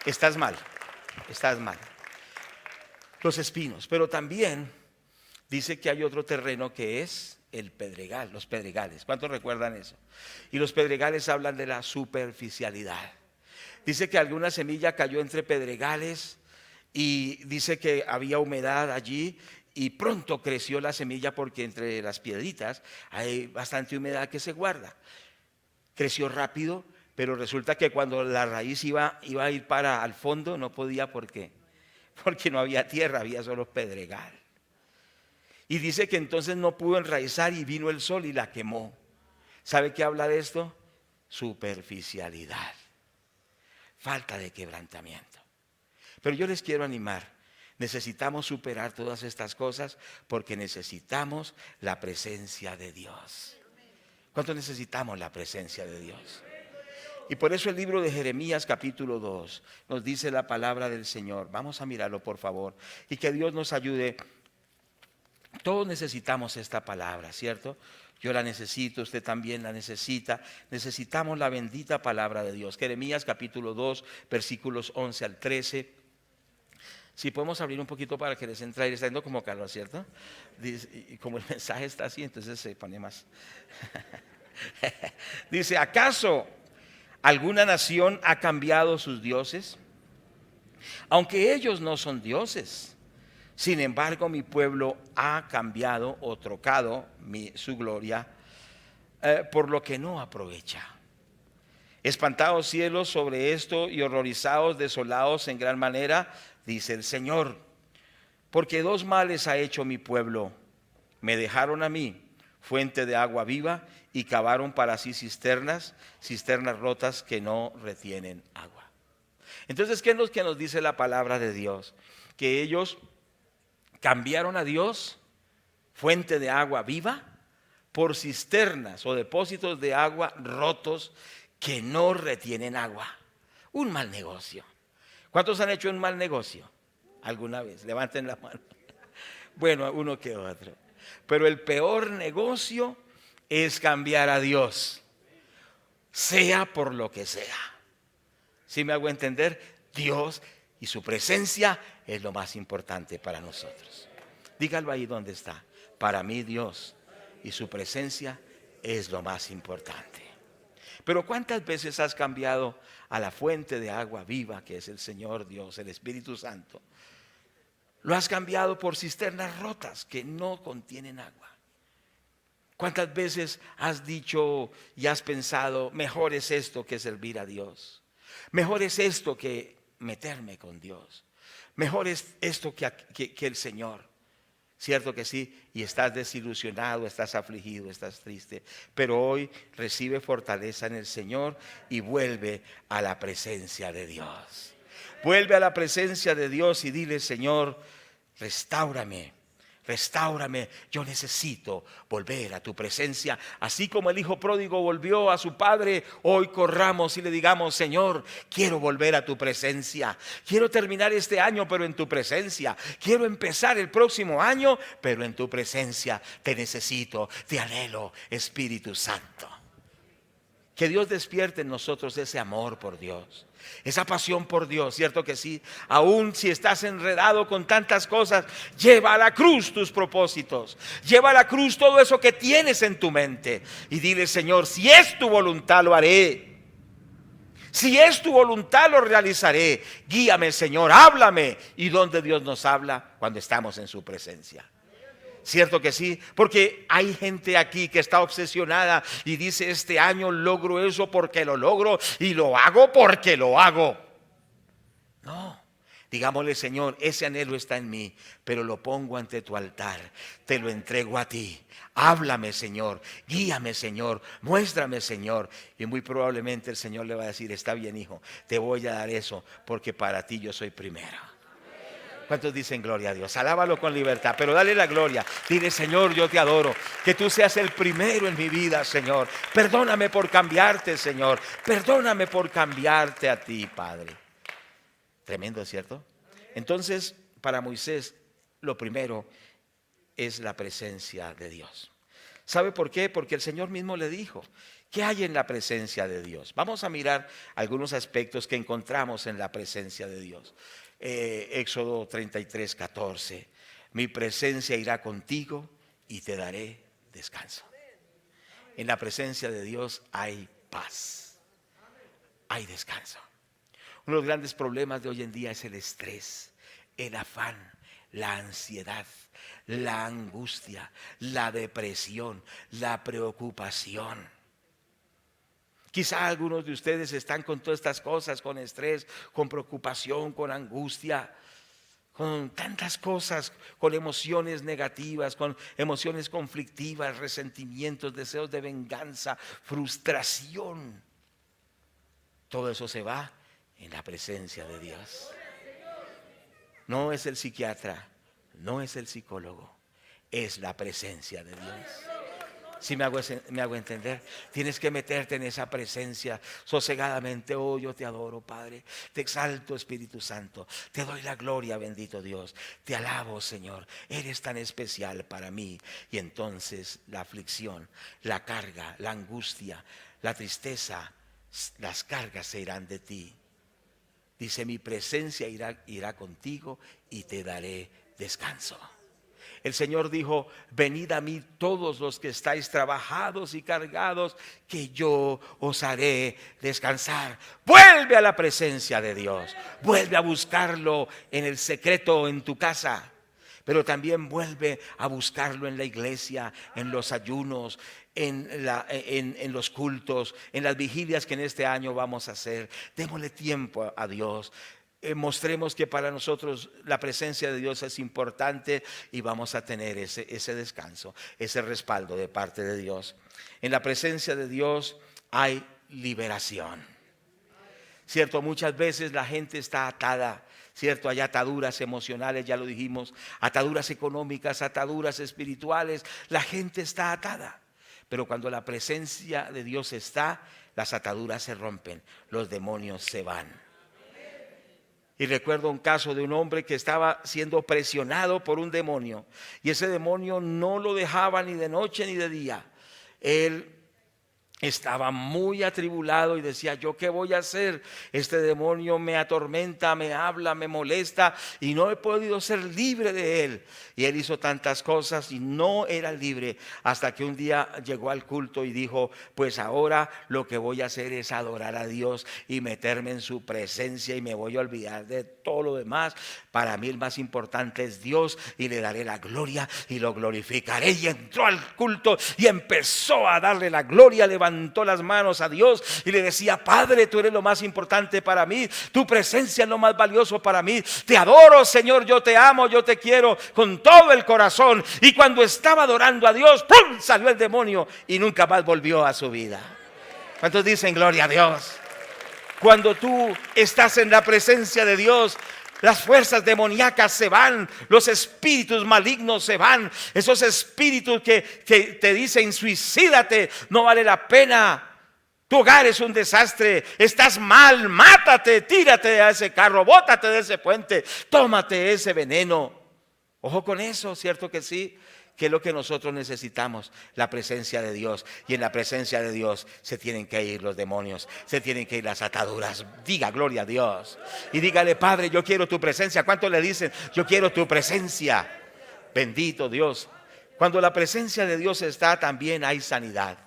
estás mal, estás mal. Los espinos, pero también dice que hay otro terreno que es el pedregal, los pedregales. ¿Cuántos recuerdan eso? Y los pedregales hablan de la superficialidad. Dice que alguna semilla cayó entre pedregales y dice que había humedad allí y pronto creció la semilla porque entre las piedritas hay bastante humedad que se guarda. Creció rápido, pero resulta que cuando la raíz iba a ir para al fondo no podía. ¿Por qué? Porque no había tierra, había solo pedregal. Y dice que entonces no pudo enraizar y vino el sol y la quemó. ¿Sabe qué habla de esto? Superficialidad, falta de quebrantamiento. Pero yo les quiero animar. Necesitamos superar todas estas cosas porque necesitamos la presencia de Dios. ¿Cuánto necesitamos la presencia de Dios? Y por eso el libro de Jeremías capítulo 2 nos dice la palabra del Señor. Vamos a mirarlo por favor y que Dios nos ayude. Todos necesitamos esta palabra, ¿cierto? Yo la necesito, usted también la necesita. Necesitamos la bendita palabra de Dios. Jeremías capítulo 2 versículos 11 al 13. Si podemos abrir un poquito para que les entre aire, está yendo como calor, ¿cierto? Y como el mensaje está así, entonces se pone más. Dice, ¿acaso alguna nación ha cambiado sus dioses? Aunque ellos no son dioses. Sin embargo, mi pueblo ha cambiado o trocado su gloria por lo que no aprovecha. Espantados cielos sobre esto y horrorizados, desolados en gran manera, dice el Señor, porque dos males ha hecho mi pueblo. Me dejaron a mí, fuente de agua viva, y cavaron para sí cisternas rotas que no retienen agua. Entonces, ¿qué es lo que nos dice la palabra de Dios? Que ellos cambiaron a Dios, fuente de agua viva, por cisternas o depósitos de agua rotos que no retienen agua. Un mal negocio. ¿Cuántos han hecho un mal negocio alguna vez? Levanten la mano. Bueno, uno que otro. Pero el peor negocio es cambiar a Dios, sea por lo que sea. ¿Sí me hago entender? Dios y su presencia es lo más importante para nosotros. Dígalo ahí donde está. Para mí Dios y su presencia es lo más importante. Pero ¿cuántas veces has cambiado a la fuente de agua viva que es el Señor Dios, el Espíritu Santo? Lo has cambiado por cisternas rotas que no contienen agua. ¿Cuántas veces has dicho y has pensado, mejor es esto que servir a Dios? Mejor es esto que meterme con Dios. Mejor es esto que el Señor. Cierto que sí, y estás desilusionado, estás afligido, estás triste. Pero hoy recibe fortaleza en el Señor y vuelve a la presencia de Dios. Vuelve a la presencia de Dios y dile, Señor, restáurame. Restáurame, yo necesito volver a tu presencia. Así como el hijo pródigo volvió a su padre, hoy corramos y le digamos, Señor, quiero volver a tu presencia. Quiero terminar este año, pero en tu presencia. Quiero empezar el próximo año, pero en tu presencia. Te necesito, te anhelo, Espíritu Santo. Que Dios despierte en nosotros ese amor por Dios, esa pasión por Dios, ¿cierto que sí? Aún si estás enredado con tantas cosas, lleva a la cruz tus propósitos, lleva a la cruz todo eso que tienes en tu mente y dile, Señor, si es tu voluntad lo haré, si es tu voluntad lo realizaré. Guíame, Señor, háblame. ¿Y dónde Dios nos habla? Cuando estamos en su presencia. ¿Cierto que sí? Porque hay gente aquí que está obsesionada y dice, este año logro eso porque lo logro y lo hago porque lo hago. No, digámosle, Señor, ese anhelo está en mí, pero lo pongo ante tu altar, te lo entrego a ti. Háblame, Señor, guíame, Señor, muéstrame, Señor. Y muy probablemente el Señor le va a decir, está bien, hijo, te voy a dar eso porque para ti yo soy primero. ¿Cuántos dicen gloria a Dios? Alábalo con libertad, pero dale la gloria. Dile, Señor, yo te adoro. Que tú seas el primero en mi vida, Señor. Perdóname por cambiarte, Señor. Perdóname por cambiarte a ti, Padre. Tremendo, ¿cierto? Entonces, para Moisés, lo primero es la presencia de Dios. ¿Sabe por qué? Porque el Señor mismo le dijo, ¿qué hay en la presencia de Dios? Vamos a mirar algunos aspectos que encontramos en la presencia de Dios. Éxodo 33, 14. Mi presencia irá contigo y te daré descanso. En la presencia de Dios hay paz, hay descanso. Uno de los grandes problemas de hoy en día es el estrés, el afán, la ansiedad, la angustia, la depresión, la preocupación. Quizá algunos de ustedes están con todas estas cosas, con estrés, con preocupación, con angustia, con tantas cosas, con emociones negativas, con emociones conflictivas, resentimientos, deseos de venganza, frustración. Todo eso se va en la presencia de Dios. No es el psiquiatra, no es el psicólogo, es la presencia de Dios. Si me hago entender, tienes que meterte en esa presencia sosegadamente. Oh, yo te adoro, Padre, te exalto, Espíritu Santo, te doy la gloria, bendito Dios, te alabo, Señor, eres tan especial para mí. Y entonces la aflicción, la carga, la angustia, la tristeza, las cargas se irán de ti. Dice, mi presencia irá contigo y te daré descanso. El Señor dijo, venid a mí todos los que estáis trabajados y cargados, que yo os haré descansar. Vuelve a la presencia de Dios. Vuelve a buscarlo en el secreto en tu casa. Pero también vuelve a buscarlo en la iglesia, en los ayunos, en los cultos, en las vigilias que en este año vamos a hacer. Démosle tiempo a Dios. Mostremos que para nosotros la presencia de Dios es importante y vamos a tener ese descanso, ese respaldo de parte de Dios. En la presencia de Dios hay liberación. Cierto, muchas veces la gente está atada. Cierto, hay ataduras emocionales, ya lo dijimos, ataduras económicas, ataduras espirituales. La gente está atada. Pero cuando la presencia de Dios está, las ataduras se rompen, los demonios se van. Y recuerdo un caso de un hombre que estaba siendo presionado por un demonio, y ese demonio no lo dejaba ni de noche ni de día. Él estaba muy atribulado y decía: ¿yo qué voy a hacer? Este demonio me atormenta, me habla, me molesta y no he podido ser libre de él. Y él hizo tantas cosas y no era libre, hasta que un día llegó al culto y dijo: pues ahora lo que voy a hacer es adorar a Dios y meterme en su presencia, y me voy a olvidar de todo lo demás. Para mí el más importante es Dios, y le daré la gloria y lo glorificaré. Y entró al culto y empezó a darle la gloria, levantó las manos a Dios y le decía: Padre, tú eres lo más importante para mí, tu presencia es lo más valioso para mí, te adoro, Señor, yo te amo, yo te quiero con todo el corazón. Y cuando estaba adorando a Dios, ¡pum!, salió el demonio y nunca más volvió a su vida. ¿Cuántos dicen gloria a Dios? Cuando tú estás en la presencia de Dios, las fuerzas demoníacas se van, los espíritus malignos se van, esos espíritus que te dicen: suicídate, no vale la pena, tu hogar es un desastre, estás mal, mátate, tírate a ese carro, bótate de ese puente, tómate ese veneno. Ojo con eso, ¿cierto que sí? ¿Qué es lo que nosotros necesitamos? La presencia de Dios. Y en la presencia de Dios se tienen que ir los demonios, se tienen que ir las ataduras. Diga gloria a Dios. Y dígale: Padre, yo quiero tu presencia. ¿Cuántos le dicen: yo quiero tu presencia? Bendito Dios. Cuando la presencia de Dios está, también hay sanidad.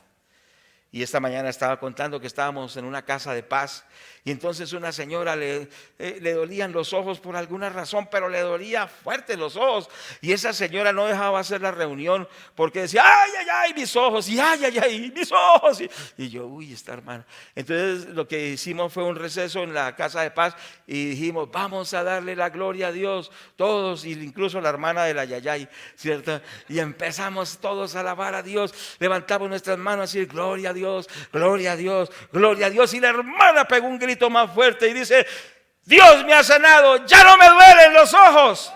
Y esta mañana estaba contando que estábamos en una casa de paz, y entonces una señora le dolían los ojos por alguna razón, pero le dolía fuerte los ojos. Y esa señora no dejaba hacer la reunión porque decía: ay, ay, ay, mis ojos, y ay, ay, ay, mis ojos. Y yo: uy, esta hermana. Entonces lo que hicimos fue un receso en la casa de paz y dijimos: vamos a darle la gloria a Dios, todos, incluso la hermana de la yayay, ¿cierto? Y empezamos todos a alabar a Dios, levantamos nuestras manos y decir: gloria a Dios, gloria a Dios, gloria a Dios. Y la hermana pegó un grito más fuerte y dice: Dios me ha sanado, ya no me duelen los ojos.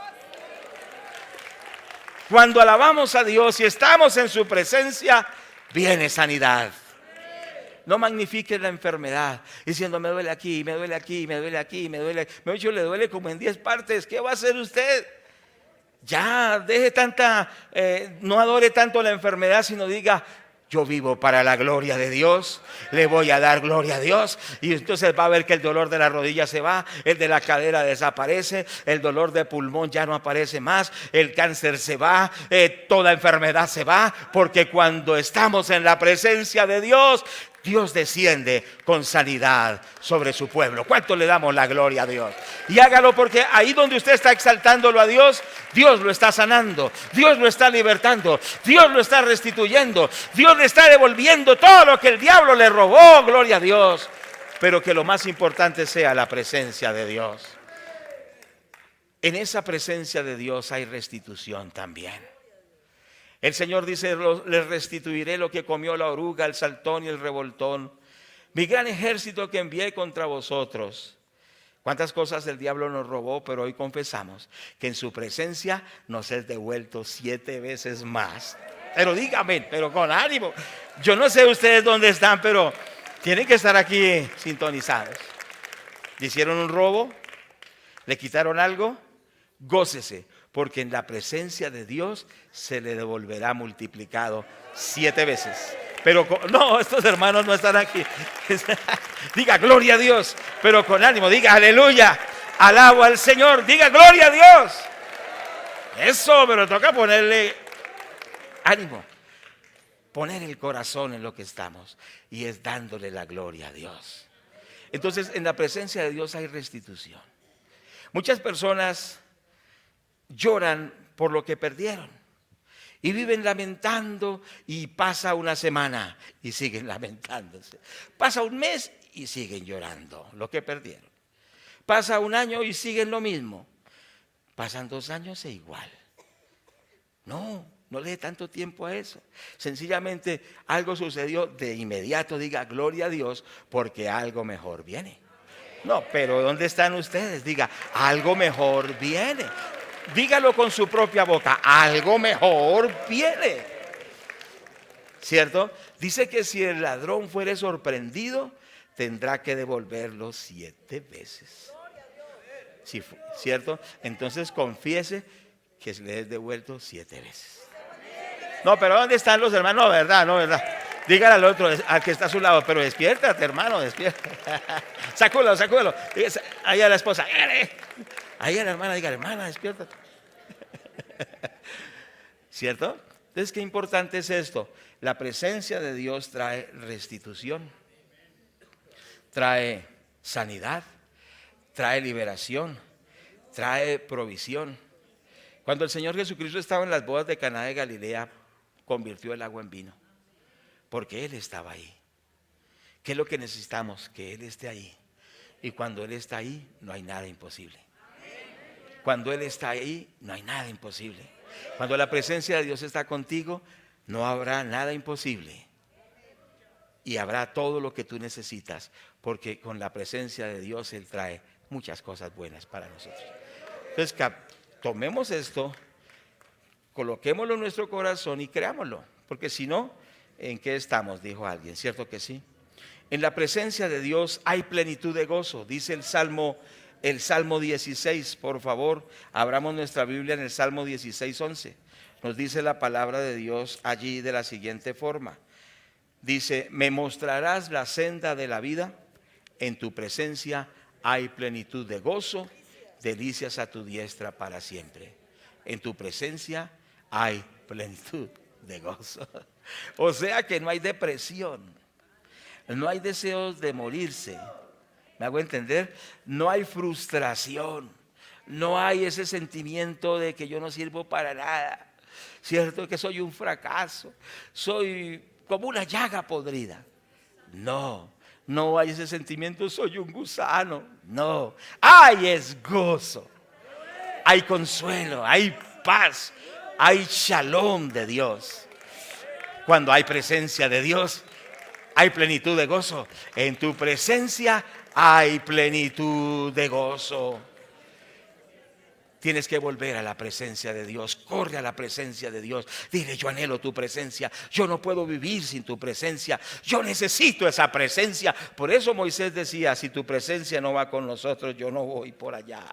Cuando alabamos a Dios y estamos en su presencia, viene sanidad. No magnifique la enfermedad diciendo: me duele aquí, me duele aquí, me duele aquí, me duele. Me ha dicho: le duele como en 10 partes. ¿Qué va a hacer usted? Ya, deje no adore tanto la enfermedad, sino diga: yo vivo para la gloria de Dios, le voy a dar gloria a Dios. Y entonces va a ver que el dolor de la rodilla se va, el de la cadera desaparece, el dolor de pulmón ya no aparece más, el cáncer se va, toda enfermedad se va. Porque cuando estamos en la presencia de Dios, Dios desciende con sanidad sobre su pueblo. ¿Cuánto le damos la gloria a Dios? Y hágalo, porque ahí donde usted está exaltándolo a Dios, Dios lo está sanando, Dios lo está libertando, Dios lo está restituyendo, Dios le está devolviendo todo lo que el diablo le robó. Gloria a Dios. Pero que lo más importante sea la presencia de Dios. En esa presencia de Dios hay restitución también. El Señor dice: les restituiré lo que comió la oruga, el saltón y el revoltón, mi gran ejército que envié contra vosotros. Cuántas cosas el diablo nos robó, pero hoy confesamos que en su presencia nos es devuelto 7 veces más. Pero dígame, pero con ánimo. Yo no sé ustedes dónde están, pero tienen que estar aquí sintonizados. ¿Le hicieron un robo? ¿Le quitaron algo? Gócese, porque en la presencia de Dios se le devolverá multiplicado 7 veces. Pero no, estos hermanos no están aquí. Diga gloria a Dios, pero con ánimo. Diga aleluya, alabo al Señor. Diga gloria a Dios. Eso, pero toca ponerle ánimo, poner el corazón en lo que estamos, y es dándole la gloria a Dios. Entonces, en la presencia de Dios hay restitución. Muchas personas lloran por lo que perdieron y viven lamentando, y pasa una semana y siguen lamentándose. Pasa un mes y siguen llorando lo que perdieron. Pasa un año y siguen lo mismo. Pasan 2 años e igual. No le dé tanto tiempo a eso. Sencillamente algo sucedió, de inmediato diga gloria a Dios, porque algo mejor viene. No, pero ¿dónde están ustedes? Diga: algo mejor viene. Dígalo con su propia boca: algo mejor viene. ¿cierto? Dice que si el ladrón fuere sorprendido, tendrá que devolverlo 7 veces. Sí, ¿cierto? Entonces confiese que le es devuelto 7 veces. No, pero ¿dónde están los hermanos? No, ¿verdad? No, ¿verdad? Dígale al otro, al que está a su lado, pero despiértate, hermano, despierta. Sacúdalo, sacúdalo. Ahí a la esposa. Ahí a la hermana, diga, hermana, despiértate. ¿Cierto? Entonces, qué importante es esto. La presencia de Dios trae restitución, trae sanidad, trae liberación, trae provisión. Cuando el Señor Jesucristo estaba en las bodas de Caná de Galilea, convirtió el agua en vino, porque Él estaba ahí. ¿Qué es lo que necesitamos? Que Él esté ahí. Y cuando Él está ahí, no hay nada imposible. Cuando Él está ahí, no hay nada imposible. Cuando la presencia de Dios está contigo, no habrá nada imposible. Y habrá todo lo que tú necesitas, porque con la presencia de Dios Él trae muchas cosas buenas para nosotros. Entonces, tomemos esto, coloquémoslo en nuestro corazón y creámoslo, porque si no, ¿en qué estamos? Dijo alguien, ¿cierto que sí? En la presencia de Dios hay plenitud de gozo, dice el Salmo 16, por favor, abramos nuestra Biblia en el Salmo 16, 11. Nos dice la palabra de Dios allí de la siguiente forma. Dice, me mostrarás la senda de la vida, en tu presencia hay plenitud de gozo, delicias a tu diestra para siempre. En tu presencia hay plenitud de gozo. O sea que no hay depresión, no hay deseos de morirse. ¿Me hago entender? No hay frustración, no hay ese sentimiento de que yo no sirvo para nada, ¿cierto? Que soy un fracaso, soy como una llaga podrida. No, no hay ese sentimiento, soy un gusano. No, hay es gozo, hay consuelo, hay paz, hay shalom de Dios. Cuando hay presencia de Dios, hay plenitud de gozo. En tu presencia hay plenitud de gozo. Tienes que volver a la presencia de Dios. Corre a la presencia de Dios. Dile, yo anhelo tu presencia. Yo no puedo vivir sin tu presencia. Yo necesito esa presencia. Por eso Moisés decía, si tu presencia no va con nosotros, yo no voy por allá.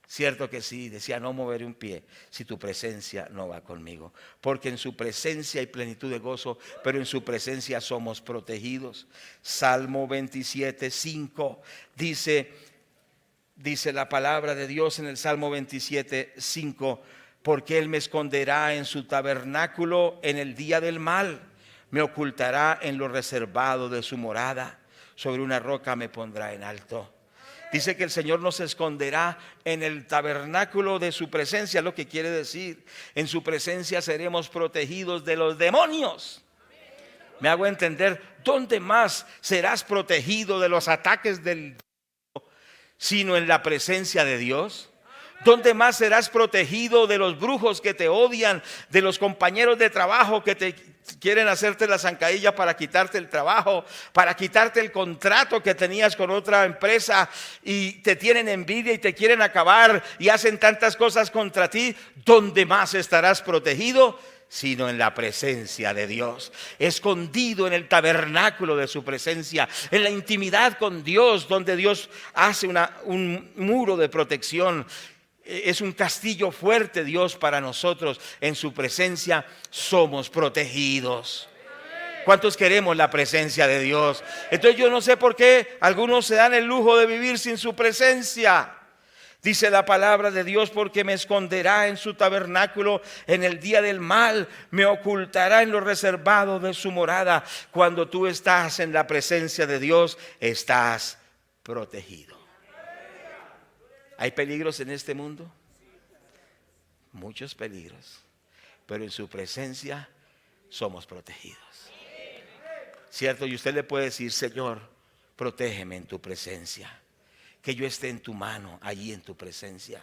Cierto que sí, decía, no moveré un pie si tu presencia no va conmigo. Porque en su presencia hay plenitud de gozo, pero en su presencia somos protegidos. Salmo 27, 5 dice la palabra de Dios en el Salmo 27, 5, porque Él me esconderá en su tabernáculo en el día del mal, me ocultará en lo reservado de su morada, sobre una roca me pondrá en alto. Dice que el Señor nos esconderá en el tabernáculo de su presencia, lo que quiere decir, en su presencia seremos protegidos de los demonios. ¿Me hago entender? ¿Dónde más serás protegido de los ataques del diablo sino en la presencia de Dios? ¿Dónde más serás protegido de los brujos que te odian, de los compañeros de trabajo que te quieren hacerte la zancadilla para quitarte el trabajo, para quitarte el contrato que tenías con otra empresa y te tienen envidia y te quieren acabar y hacen tantas cosas contra ti? ¿Dónde más estarás protegido? Sino en la presencia de Dios, escondido en el tabernáculo de su presencia, en la intimidad con Dios, donde Dios hace un muro de protección. Es un castillo fuerte Dios para nosotros. En su presencia somos protegidos. ¿Cuántos queremos la presencia de Dios? Entonces yo no sé por qué algunos se dan el lujo de vivir sin su presencia. Dice la palabra de Dios, porque me esconderá en su tabernáculo en el día del mal, me ocultará en lo reservado de su morada. Cuando tú estás en la presencia de Dios, estás protegido. ¿Hay peligros en este mundo? Muchos peligros, pero en su presencia somos protegidos. ¿Cierto? Y usted le puede decir, Señor, protégeme en tu presencia. Que yo esté en tu mano, allí en tu presencia.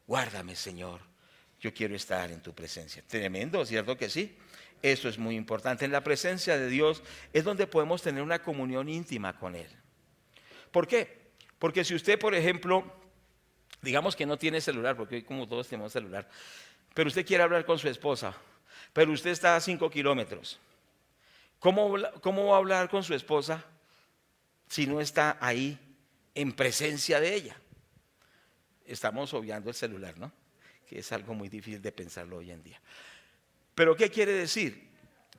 Guárdame, Señor. Yo quiero estar en tu presencia. Tremendo, ¿cierto que sí? Eso es muy importante. En la presencia de Dios es donde podemos tener una comunión íntima con Él. ¿Por qué? Porque si usted, por ejemplo, digamos que no tiene celular, porque hoy como todos tenemos celular, pero usted quiere hablar con su esposa, pero usted está a 5 kilómetros. ¿Cómo va a hablar con su esposa si no está ahí en presencia de ella? Estamos obviando el celular, ¿no? Que es algo muy difícil de pensarlo hoy en día. Pero ¿qué quiere decir?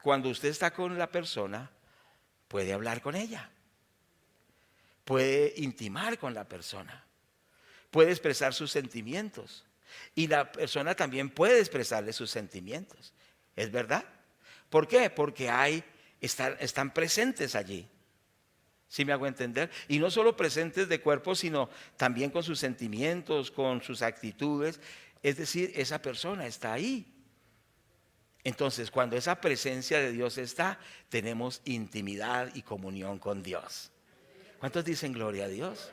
Cuando usted está con la persona, puede hablar con ella, puede intimar con la persona, puede expresar sus sentimientos y la persona también puede expresarle sus sentimientos. ¿Es verdad? ¿Por qué? Porque están presentes allí. ¿Sí me hago entender? Y no solo presentes de cuerpo, sino también con sus sentimientos, con sus actitudes. Es decir, esa persona está ahí. Entonces, cuando esa presencia de Dios está, tenemos intimidad y comunión con Dios. ¿Cuántos dicen gloria a Dios?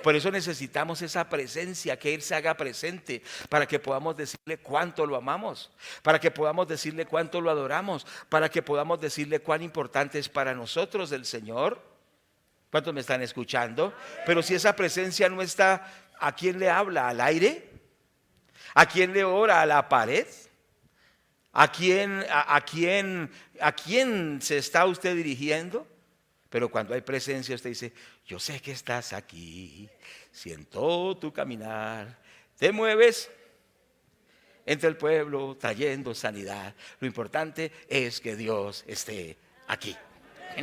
Por eso necesitamos esa presencia, que Él se haga presente, para que podamos decirle cuánto lo amamos, para que podamos decirle cuánto lo adoramos, para que podamos decirle cuán importante es para nosotros el Señor. ¿Cuántos me están escuchando? Pero si esa presencia no está, ¿a quién le habla? ¿Al aire? ¿A quién le ora? ¿A la pared? ¿A quién se está usted dirigiendo? Pero cuando hay presencia usted dice, yo sé que estás aquí, siento tu caminar, te mueves entre el pueblo trayendo sanidad. Lo importante es que Dios esté aquí.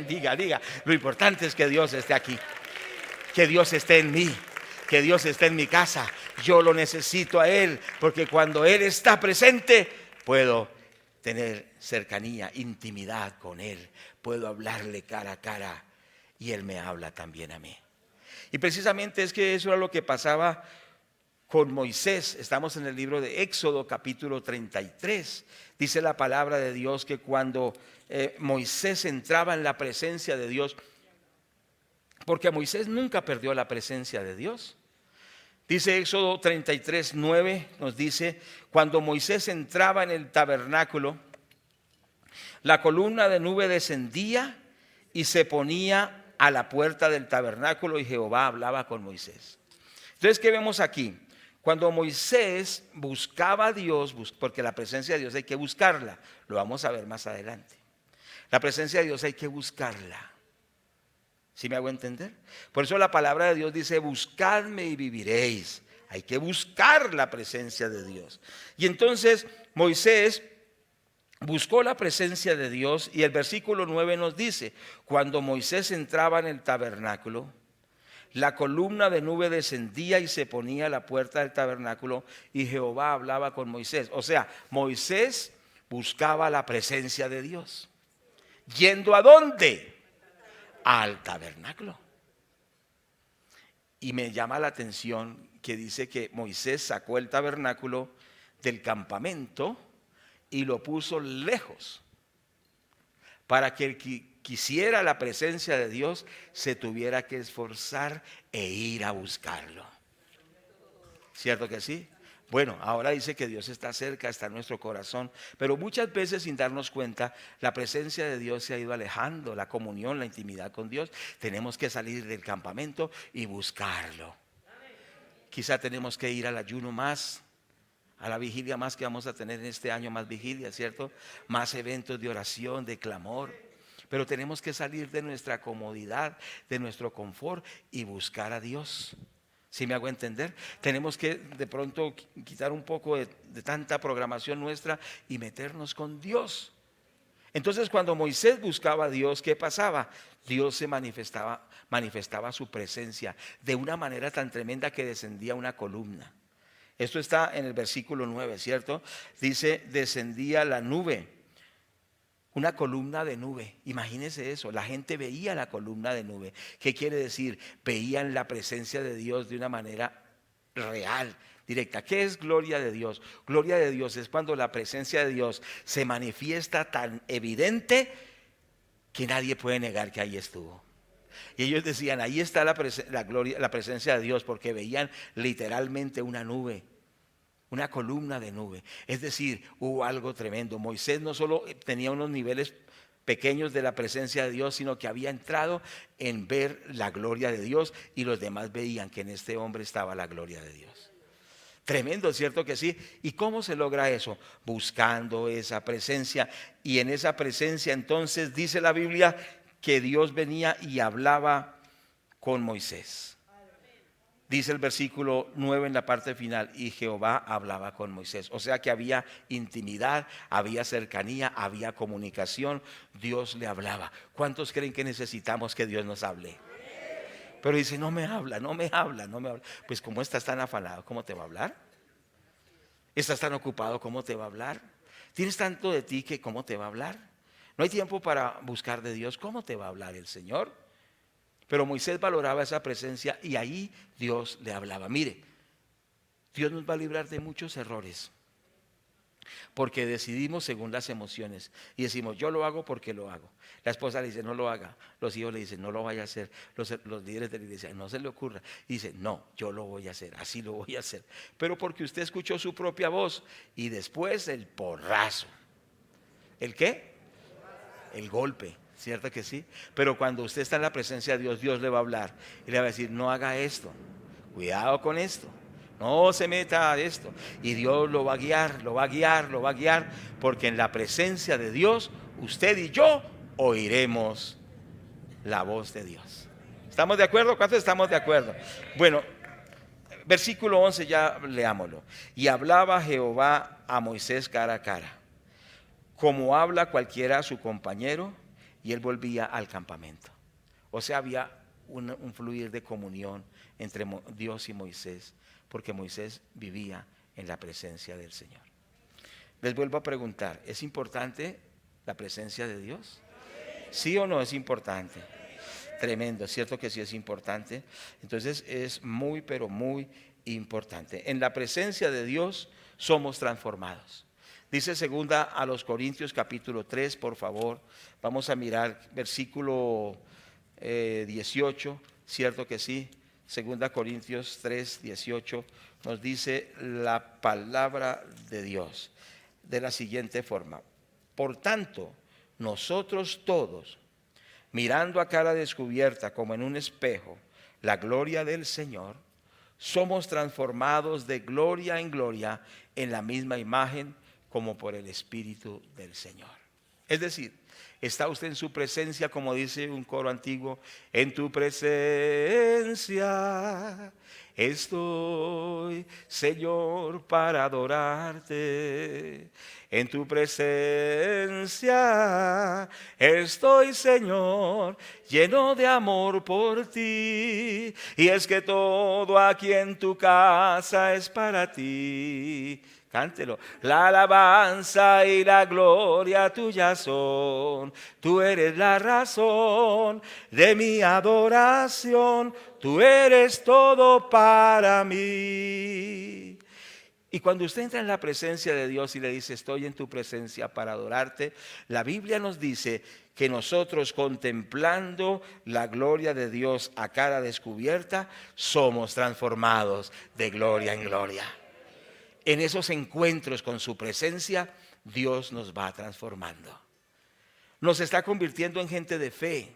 Diga, lo importante es que Dios esté aquí, que Dios esté en mí, que Dios esté en mi casa. Yo lo necesito a Él, porque cuando Él está presente, puedo tener cercanía, intimidad con Él. Puedo hablarle cara a cara y Él me habla también a mí. Y precisamente es que eso era lo que pasaba con Moisés. Estamos en el libro de Éxodo capítulo 33. Dice la palabra de Dios que cuando Moisés entraba en la presencia de Dios, porque Moisés nunca perdió la presencia de Dios. Dice Éxodo 33, 9, nos dice, cuando Moisés entraba en el tabernáculo, la columna de nube descendía y se ponía a la puerta del tabernáculo y Jehová hablaba con Moisés. Entonces, ¿qué vemos aquí? Cuando Moisés buscaba a Dios, porque la presencia de Dios hay que buscarla, lo vamos a ver más adelante. La presencia de Dios hay que buscarla. ¿Sí me hago entender? Por eso la palabra de Dios dice, buscadme y viviréis. Hay que buscar la presencia de Dios. Y entonces Moisés buscó la presencia de Dios y el versículo 9 nos dice, cuando Moisés entraba en el tabernáculo, la columna de nube descendía y se ponía a la puerta del tabernáculo y Jehová hablaba con Moisés. O sea, Moisés buscaba la presencia de Dios. ¿Yendo a dónde? Al tabernáculo. Y me llama la atención que dice que Moisés sacó el tabernáculo del campamento y lo puso lejos para que el que quisiera la presencia de Dios se tuviera que esforzar e ir a buscarlo. ¿Cierto que sí? Bueno, ahora dice que Dios está cerca, está en nuestro corazón, pero muchas veces sin darnos cuenta, la presencia de Dios se ha ido alejando, la comunión, la intimidad con Dios. Tenemos que salir del campamento y buscarlo. Quizá tenemos que ir al ayuno más, a la vigilia más que vamos a tener en este año, más vigilia, ¿cierto? Más eventos de oración, de clamor. Pero tenemos que salir de nuestra comodidad, de nuestro confort y buscar a Dios. ¿Sí me hago entender? Tenemos que de pronto quitar un poco de tanta programación nuestra y meternos con Dios. Entonces cuando Moisés buscaba a Dios, ¿qué pasaba? Dios se manifestaba su presencia de una manera tan tremenda que descendía una columna. Esto está en el versículo 9, ¿cierto? Dice, descendía la nube, una columna de nube. Imagínense eso, la gente veía la columna de nube. ¿Qué quiere decir? Veían la presencia de Dios de una manera real, directa. ¿Qué es gloria de Dios? Gloria de Dios es cuando la presencia de Dios se manifiesta tan evidente que nadie puede negar que ahí estuvo. Y ellos decían, ahí está la presencia de Dios, porque veían literalmente una nube, una columna de nube. Es decir, hubo algo tremendo. Moisés no solo tenía unos niveles pequeños de la presencia de Dios, sino que había entrado en ver la gloria de Dios y los demás veían que en este hombre estaba la gloria de Dios. Tremendo, ¿cierto que sí? ¿Y cómo se logra eso? Buscando esa presencia. Y en esa presencia entonces dice la Biblia que Dios venía y hablaba con Moisés. Dice el versículo 9 en la parte final, y Jehová hablaba con Moisés. O sea que había intimidad, había cercanía, había comunicación. Dios le hablaba. ¿Cuántos creen que necesitamos que Dios nos hable? Pero dice, no me habla, no me habla, no me habla. Pues como estás tan afanado, ¿cómo te va a hablar? ¿Estás tan ocupado, cómo te va a hablar? ¿Tienes tanto de ti que cómo te va a hablar? No hay tiempo para buscar de Dios, ¿cómo te va a hablar el Señor? Pero Moisés valoraba esa presencia y ahí Dios le hablaba. Mire, Dios nos va a librar de muchos errores, porque decidimos según las emociones y decimos, yo lo hago porque lo hago. La esposa le dice, no lo haga. Los hijos le dicen, no lo vaya a hacer. Los líderes de la iglesia, no se le ocurra. Y dice, no, yo lo voy a hacer, así lo voy a hacer. Pero porque usted escuchó su propia voz y después el porrazo. ¿El qué? El golpe, ¿cierto que sí? Pero cuando usted está en la presencia de Dios, Dios le va a hablar y le va a decir, no haga esto, cuidado con esto. No se meta a esto. Y Dios lo va a guiar, lo va a guiar, lo va a guiar. Porque en la presencia de Dios, usted y yo oiremos la voz de Dios. ¿Estamos de acuerdo? ¿Cuántos estamos de acuerdo? Bueno, versículo 11 ya leámoslo. Y hablaba Jehová a Moisés cara a cara, como habla cualquiera a su compañero, y él volvía al campamento. O sea, había un fluir de comunión entre Dios y Moisés, porque Moisés vivía en la presencia del Señor. Les vuelvo a preguntar, ¿es importante la presencia de Dios? ¿Sí o no es importante? Tremendo, ¿cierto que sí es importante? Entonces es muy, pero muy importante. En la presencia de Dios somos transformados. Dice segunda a los Corintios capítulo 3, por favor. Vamos a mirar versículo 18, ¿cierto que sí? Segunda Corintios 3, 18 nos dice la palabra de Dios de la siguiente forma. Por tanto, nosotros todos, mirando a cara descubierta como en un espejo la gloria del Señor, somos transformados de gloria en gloria en la misma imagen como por el Espíritu del Señor. Es decir, está usted en su presencia, como dice un coro antiguo, en tu presencia estoy, Señor, para adorarte. En tu presencia estoy, Señor, lleno de amor por ti. Y es que todo aquí en tu casa es para ti. Cántelo. La alabanza y la gloria tuya son. Tú eres la razón de mi adoración. Tú eres todo para mí. Y cuando usted entra en la presencia de Dios y le dice, estoy en tu presencia para adorarte, la Biblia nos dice que nosotros, contemplando la gloria de Dios a cara descubierta, somos transformados de gloria en gloria. En esos encuentros con su presencia, Dios nos va transformando. Nos está convirtiendo en gente de fe,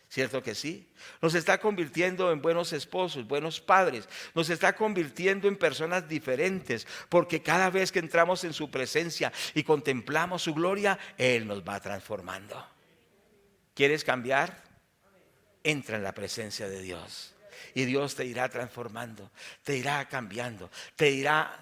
¿cierto que sí? Nos está convirtiendo en buenos esposos, buenos padres. Nos está convirtiendo en personas diferentes, porque cada vez que entramos en su presencia y contemplamos su gloria, Él nos va transformando. ¿Quieres cambiar? Entra en la presencia de Dios y Dios te irá transformando, te irá cambiando, te irá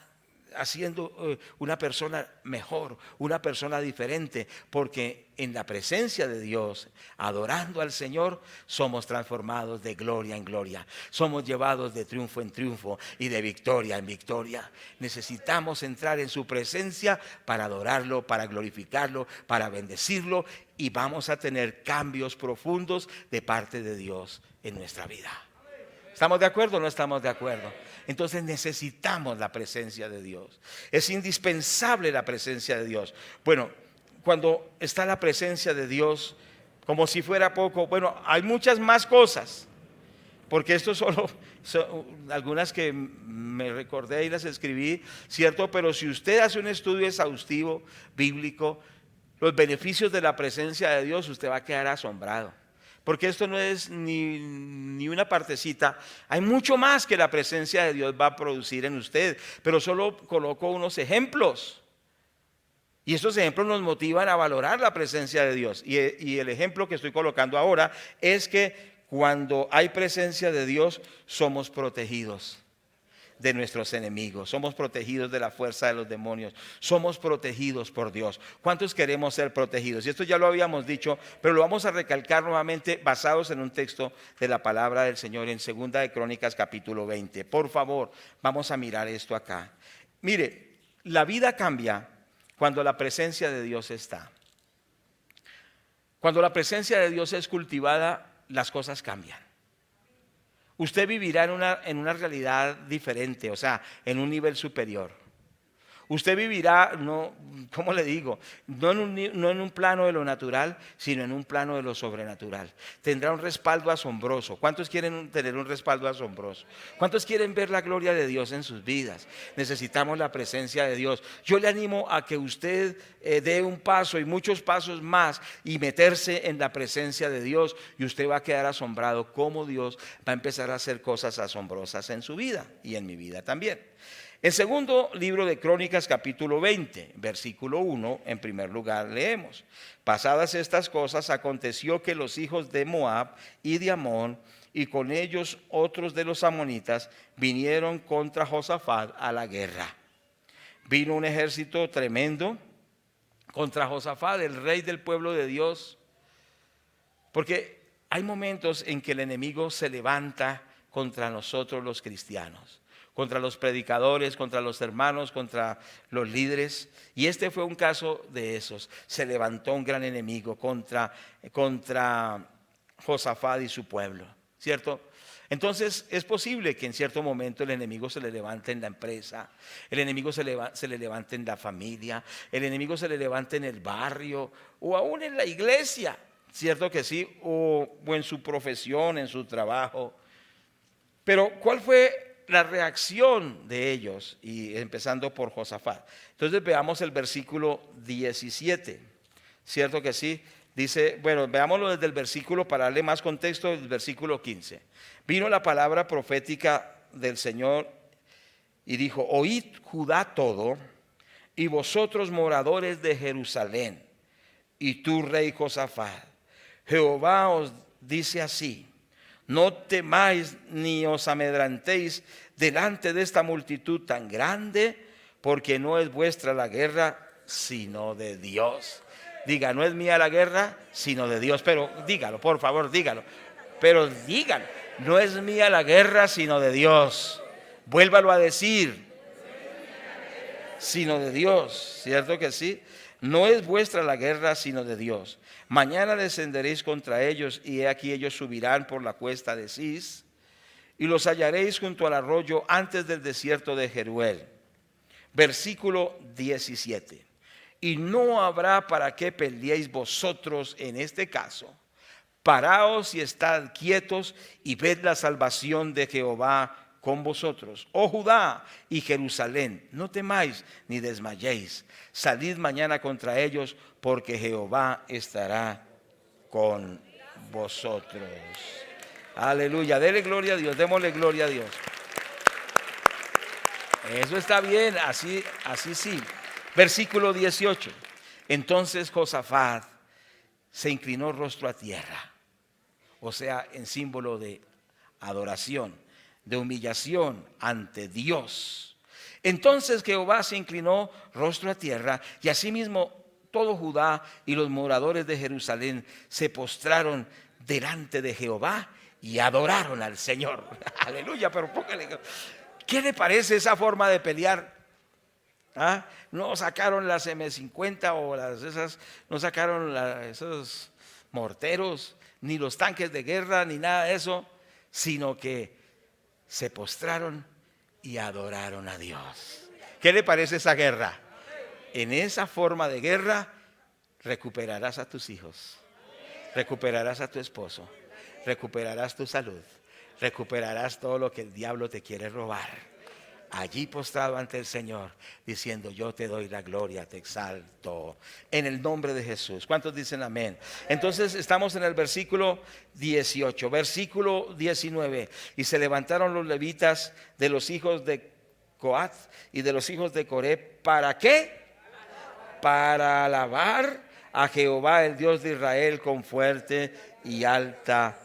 haciendo una persona mejor, una persona diferente, porque en la presencia de Dios, adorando al Señor, somos transformados de gloria en gloria, somos llevados de triunfo en triunfo y de victoria en victoria. Necesitamos entrar en su presencia para adorarlo, para glorificarlo, para bendecirlo, y vamos a tener cambios profundos de parte de Dios en nuestra vida. ¿Estamos de acuerdo o no estamos de acuerdo? Entonces necesitamos la presencia de Dios. Es indispensable la presencia de Dios. Bueno, cuando está la presencia de Dios, como si fuera poco, bueno, hay muchas más cosas. Porque esto solo son algunas que me recordé y las escribí, ¿cierto? Pero si usted hace un estudio exhaustivo, bíblico, los beneficios de la presencia de Dios, usted va a quedar asombrado. porque esto no es ni una partecita. Hay mucho más que la presencia de Dios va a producir en usted, pero solo coloco unos ejemplos. Y estos ejemplos nos motivan a valorar la presencia de Dios. Y el ejemplo que estoy colocando ahora es que cuando hay presencia de Dios, somos protegidos de nuestros enemigos, somos protegidos de la fuerza de los demonios, somos protegidos por Dios. ¿Cuántos queremos ser protegidos? Y esto ya lo habíamos dicho, pero lo vamos a recalcar nuevamente basados en un texto de la palabra del Señor en 2 de Crónicas capítulo 20. Por favor, vamos a mirar esto acá. Mire, la vida cambia cuando la presencia de Dios está. Cuando la presencia de Dios es cultivada, las cosas cambian. Usted vivirá en una realidad diferente, o sea, en un nivel superior. Usted vivirá, no, ¿cómo le digo? No en un plano de lo natural, sino en un plano de lo sobrenatural. Tendrá un respaldo asombroso. ¿Cuántos quieren tener un respaldo asombroso? ¿Cuántos quieren ver la gloria de Dios en sus vidas? Necesitamos la presencia de Dios. Yo le animo a que usted dé un paso y muchos pasos más y meterse en la presencia de Dios, y usted va a quedar asombrado cómo Dios va a empezar a hacer cosas asombrosas en su vida y en mi vida también. El segundo libro de Crónicas, capítulo 20, versículo 1, en primer lugar leemos: pasadas estas cosas, aconteció que los hijos de Moab y de Amón, y con ellos otros de los amonitas, vinieron contra Josafat a la guerra. Vino un ejército tremendo contra Josafat, el rey del pueblo de Dios, porque hay momentos en que el enemigo se levanta contra nosotros los cristianos, contra los predicadores, contra los hermanos, contra los líderes. Y este fue un caso de esos. Se levantó un gran enemigo contra Josafat y su pueblo, ¿cierto? Entonces es posible que en cierto momento el enemigo se le levante en la empresa, el enemigo se le levante en la familia, el enemigo se le levante en el barrio o aún en la iglesia, ¿cierto que sí? O en su profesión, en su trabajo. Pero ¿cuál fue la reacción de ellos? Y empezando por Josafat. Entonces veamos el versículo 17, ¿cierto que sí? Dice, bueno, veámoslo desde el versículo, para darle más contexto, del versículo 15. Vino la palabra profética del Señor y dijo: oíd Judá todo, y vosotros moradores de Jerusalén, y tú rey Josafat, Jehová os dice así: no temáis ni os amedrantéis delante de esta multitud tan grande, porque no es vuestra la guerra, sino de Dios. Diga, no es mía la guerra, sino de Dios. Pero dígalo, por favor, dígalo. Pero dígalo, no es mía la guerra, sino de Dios. Vuélvalo a decir, sino de Dios, ¿cierto que sí? No es vuestra la guerra, sino de Dios. Mañana descenderéis contra ellos, y he aquí ellos subirán por la cuesta de Cis, y los hallaréis junto al arroyo antes del desierto de Jeruel. Versículo 17. Y no habrá para qué peleéis vosotros en este caso. Paraos y estad quietos y ved la salvación de Jehová con vosotros, oh Judá y Jerusalén. No temáis ni desmayéis. Salid mañana contra ellos, porque Jehová estará con vosotros. Aleluya. Dele gloria a Dios, démosle gloria a Dios. Eso está bien, así sí. Versículo 18. Entonces Josafat se inclinó rostro a tierra, o sea, en símbolo de adoración, de humillación ante Dios. Entonces Jehová se inclinó rostro a tierra, y asimismo todo Judá y los moradores de Jerusalén se postraron delante de Jehová y adoraron al Señor. Aleluya, pero póngale. ¿Qué le parece esa forma de pelear? ¿Ah? No sacaron las M50 o no sacaron esos morteros, ni los tanques de guerra, ni nada de eso, sino que se postraron y adoraron a Dios. ¿Qué le parece esa guerra? En esa forma de guerra recuperarás a tus hijos, recuperarás a tu esposo, recuperarás tu salud, recuperarás todo lo que el diablo te quiere robar. allí postrado ante el Señor, diciendo: yo te doy la gloria, te exalto, en el nombre de Jesús. ¿Cuántos dicen amén? Entonces estamos en el versículo 18, versículo 19. Y se levantaron los levitas de los hijos de Coat y de los hijos de Coré. ¿Para qué? Para alabar a Jehová, el Dios de Israel, con fuerte y alta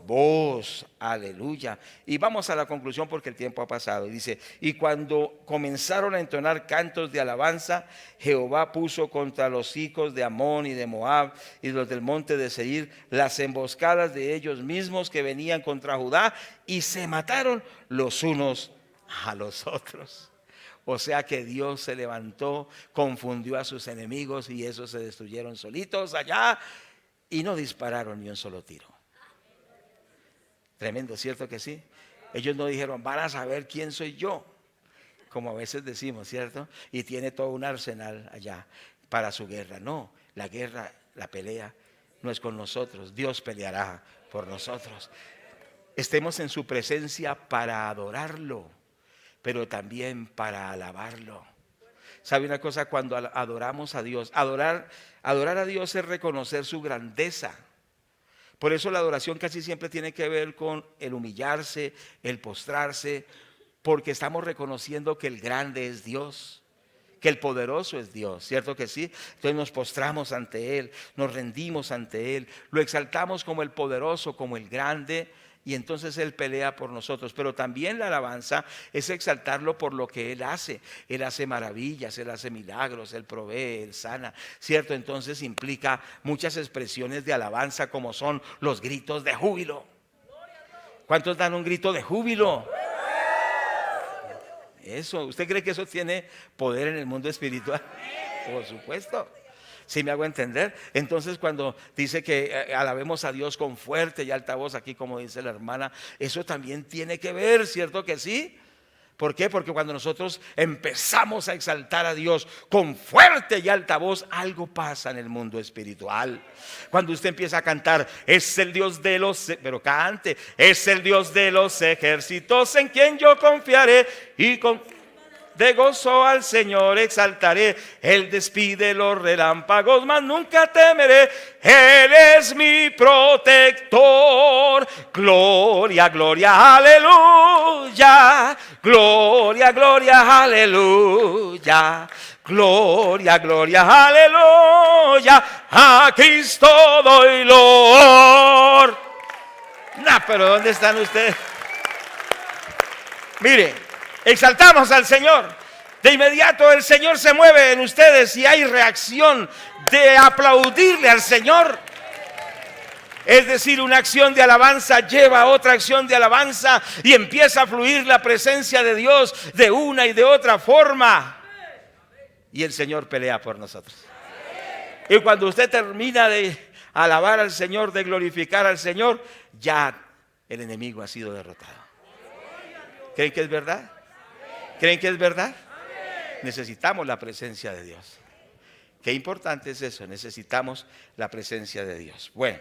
voz. Aleluya. Y vamos a la conclusión porque el tiempo ha pasado. Y dice: y cuando comenzaron a entonar cantos de alabanza, Jehová puso contra los hijos de Amón y de Moab y los del monte de Seir las emboscadas de ellos mismos que venían contra Judá, y se mataron los unos a los otros. O sea que Dios se levantó, confundió a sus enemigos, y esos se destruyeron solitos allá y no dispararon ni un solo tiro. Tremendo, ¿cierto que sí? Ellos no dijeron: van a saber quién soy yo, como a veces decimos, ¿cierto? Y tiene todo un arsenal allá para su guerra. No, la guerra, la pelea no es con nosotros. Dios peleará por nosotros. Estemos en su presencia para adorarlo, pero también para alabarlo. ¿Sabe una cosa? Cuando adoramos a Dios, adorar a Dios es reconocer su grandeza. Por eso la adoración casi siempre tiene que ver con el humillarse, el postrarse, porque estamos reconociendo que el grande es Dios, que el poderoso es Dios, ¿cierto que sí? Entonces nos postramos ante Él, nos rendimos ante Él, lo exaltamos como el poderoso, como el grande, y entonces Él pelea por nosotros. Pero también la alabanza es exaltarlo por lo que Él hace. Él hace maravillas, Él hace milagros, Él provee, Él sana, ¿cierto? Entonces implica muchas expresiones de alabanza, como son los gritos de júbilo. ¿Cuántos dan un grito de júbilo? Eso, ¿usted cree que eso tiene poder en el mundo espiritual? Por supuesto. ¿Sí me hago entender? Entonces, cuando dice que alabemos a Dios con fuerte y alta voz, aquí como dice la hermana, eso también tiene que ver, ¿cierto que sí? ¿Por qué? Porque cuando nosotros empezamos a exaltar a Dios con fuerte y alta voz, algo pasa en el mundo espiritual. Cuando usted empieza a cantar: es el Dios de los, pero cante, es el Dios de los ejércitos en quien yo confiaré, y de gozo al Señor exaltaré. Él despide los relámpagos, mas nunca temeré. Él es mi protector. Gloria, gloria, aleluya. Gloria, gloria, aleluya. Gloria, gloria, aleluya. A Cristo doy loor. Pero ¿dónde están ustedes? Mire, exaltamos al Señor. De inmediato el Señor se mueve en ustedes y hay reacción de aplaudirle al Señor. Es decir, una acción de alabanza lleva a otra acción de alabanza y empieza a fluir la presencia de Dios de una y de otra forma. Y el Señor pelea por nosotros. Y cuando usted termina de alabar al Señor, de glorificar al Señor, ya el enemigo ha sido derrotado. ¿Creen que es verdad? ¿Creen que es verdad? Necesitamos la presencia de Dios. Qué importante es eso, necesitamos la presencia de Dios. Bueno,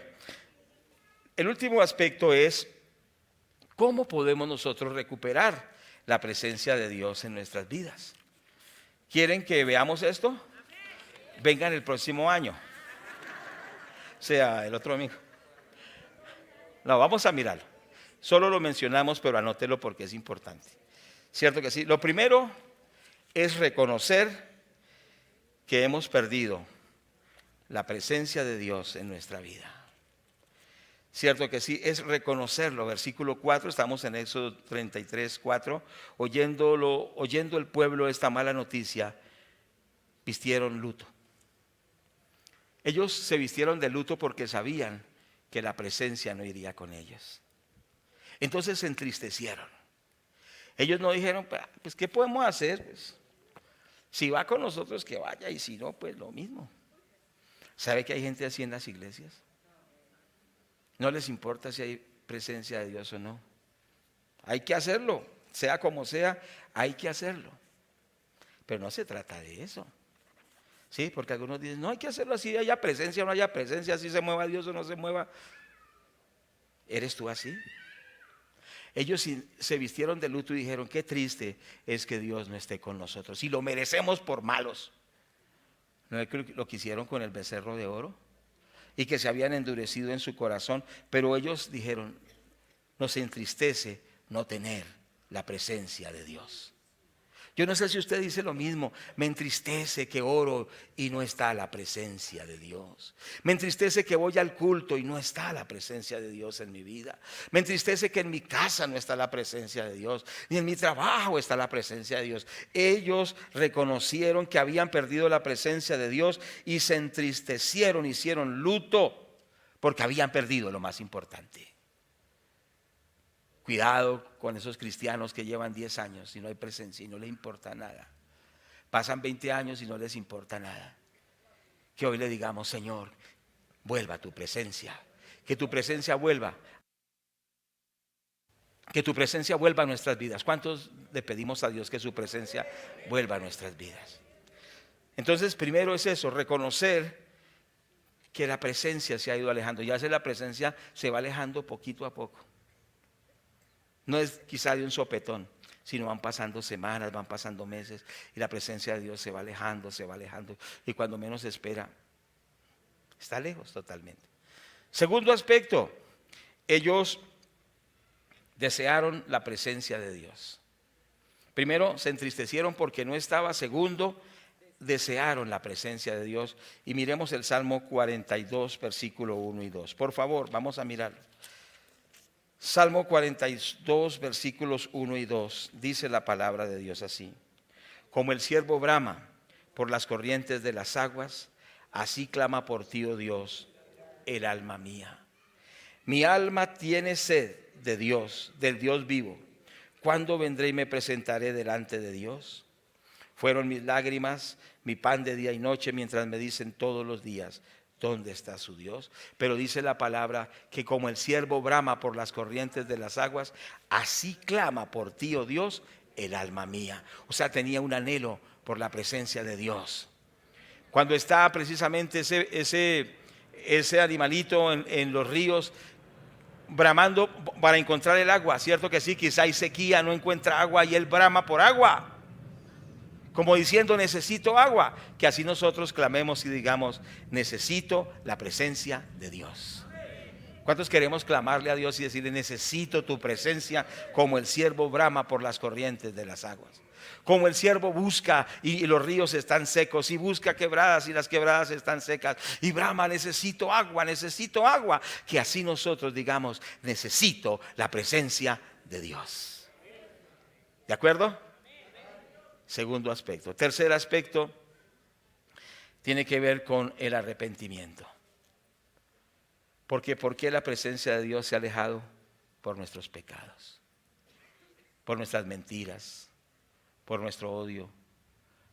el último aspecto es: ¿cómo podemos nosotros recuperar la presencia de Dios en nuestras vidas? ¿Quieren que veamos esto? Vengan el próximo año, o sea, el otro domingo. No, vamos a mirarlo. Solo lo mencionamos, pero anótelo porque es importante. ¿Cierto que sí? Lo primero es reconocer que hemos perdido la presencia de Dios en nuestra vida. ¿Cierto que sí? Es reconocerlo. Versículo 4, estamos en Éxodo 33, 4. Oyendo el pueblo esta mala noticia, vistieron luto. Ellos se vistieron de luto porque sabían que la presencia no iría con ellos. Entonces se entristecieron. Ellos no dijeron: pues ¿qué podemos hacer? Pues, si va con nosotros, que vaya, y si no, pues lo mismo. ¿Sabe que hay gente así en las iglesias? No les importa si hay presencia de Dios o no. Hay que hacerlo, sea como sea, hay que hacerlo. Pero no se trata de eso. Sí, porque algunos dicen: no, hay que hacerlo así, haya presencia o no haya presencia, así se mueva Dios o no se mueva. ¿Eres tú así? Ellos se vistieron de luto y dijeron: qué triste es que Dios no esté con nosotros, y lo merecemos por malos. ¿No es lo que hicieron con el becerro de oro? Y que se habían endurecido en su corazón. Pero ellos dijeron: nos entristece no tener la presencia de Dios. Yo no sé si usted dice lo mismo. Me entristece que oro y no está la presencia de Dios. Me entristece que voy al culto y no está la presencia de Dios en mi vida. Me entristece que en mi casa no está la presencia de Dios, ni en mi trabajo está la presencia de Dios. Ellos reconocieron que habían perdido la presencia de Dios y se entristecieron, hicieron luto porque habían perdido lo más importante. Cuidado con esos cristianos que llevan 10 años y no hay presencia y no les importa nada. Pasan 20 años y no les importa nada. Que hoy le digamos: Señor, vuelva tu presencia. Que tu presencia vuelva. Que tu presencia vuelva a nuestras vidas. ¿Cuántos le pedimos a Dios que su presencia vuelva a nuestras vidas? Entonces, primero es eso, reconocer que la presencia se ha ido alejando. Ya la presencia se va alejando poquito a poco. No es quizá de un sopetón, sino van pasando semanas, van pasando meses, y la presencia de Dios se va alejando, y cuando menos se espera, está lejos totalmente. Segundo aspecto, ellos desearon la presencia de Dios. Primero, se entristecieron porque no estaba. Segundo, desearon la presencia de Dios. Y miremos el Salmo 42, versículo 1 y 2. Por favor, vamos a mirarlo. Salmo 42, versículos 1 y 2, dice la palabra de Dios así: como el ciervo brama por las corrientes de las aguas, así clama por ti, oh Dios, el alma mía. Mi alma tiene sed de Dios, del Dios vivo. ¿Cuándo vendré y me presentaré delante de Dios? Fueron mis lágrimas, mi pan de día y noche, mientras me dicen todos los días: ¿dónde está su Dios? Pero dice la palabra que como el ciervo brama por las corrientes de las aguas, así clama por ti, oh Dios, el alma mía. O sea, tenía un anhelo por la presencia de Dios. Cuando está precisamente ese animalito en los ríos bramando para encontrar el agua, cierto que sí, quizá hay sequía, no encuentra agua y él brama por agua, como diciendo: necesito agua. Que así nosotros clamemos y digamos: necesito la presencia de Dios. ¿Cuántos queremos clamarle a Dios y decirle: necesito tu presencia, como el ciervo brama por las corrientes de las aguas? Como el ciervo busca y los ríos están secos, y busca quebradas y las quebradas están secas, y brama: necesito agua, necesito agua. Que así nosotros digamos: necesito la presencia de Dios. ¿De acuerdo? Segundo aspecto. Tercer aspecto tiene que ver con el arrepentimiento. Porque ¿por qué la presencia de Dios se ha alejado? Por nuestros pecados, por nuestras mentiras, por nuestro odio,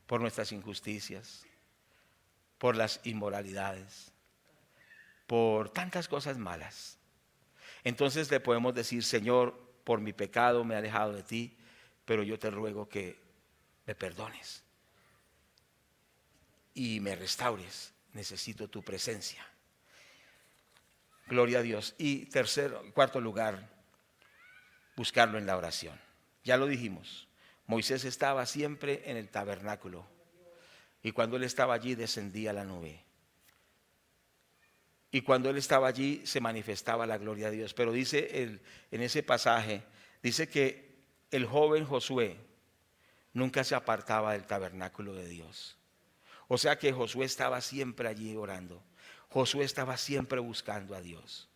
por nuestras injusticias, por las inmoralidades, por tantas cosas malas. Entonces le podemos decir: Señor, por mi pecado me he alejado de ti, pero yo te ruego que me perdones y me restaures. Necesito tu presencia. Gloria a Dios. Y cuarto lugar, buscarlo en la oración. Ya lo dijimos, Moisés estaba siempre en el tabernáculo, y cuando él estaba allí descendía la nube, y cuando él estaba allí se manifestaba la gloria de Dios. Pero dice en ese pasaje, dice que el joven Josué nunca se apartaba del tabernáculo de Dios. O sea que Josué estaba siempre allí orando. Josué estaba siempre buscando a Dios.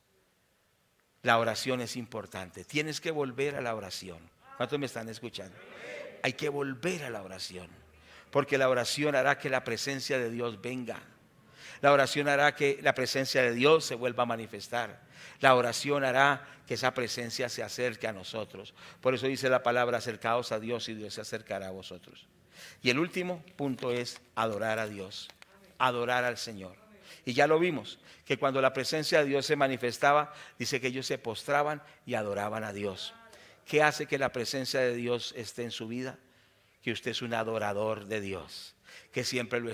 La oración es importante. Tienes que volver a la oración. ¿Cuántos me están escuchando? Hay que volver a la oración, porque la oración hará que la presencia de Dios venga. La oración hará que la presencia de Dios se vuelva a manifestar. La oración hará que esa presencia se acerque a nosotros. Por eso dice la palabra: acercaos a Dios y Dios se acercará a vosotros. Y el último punto es adorar a Dios, adorar al Señor. Y ya lo vimos, que cuando la presencia de Dios se manifestaba, dice que ellos se postraban y adoraban a Dios. ¿Qué hace que la presencia de Dios esté en su vida? Que usted es un adorador de Dios, que siempre lo está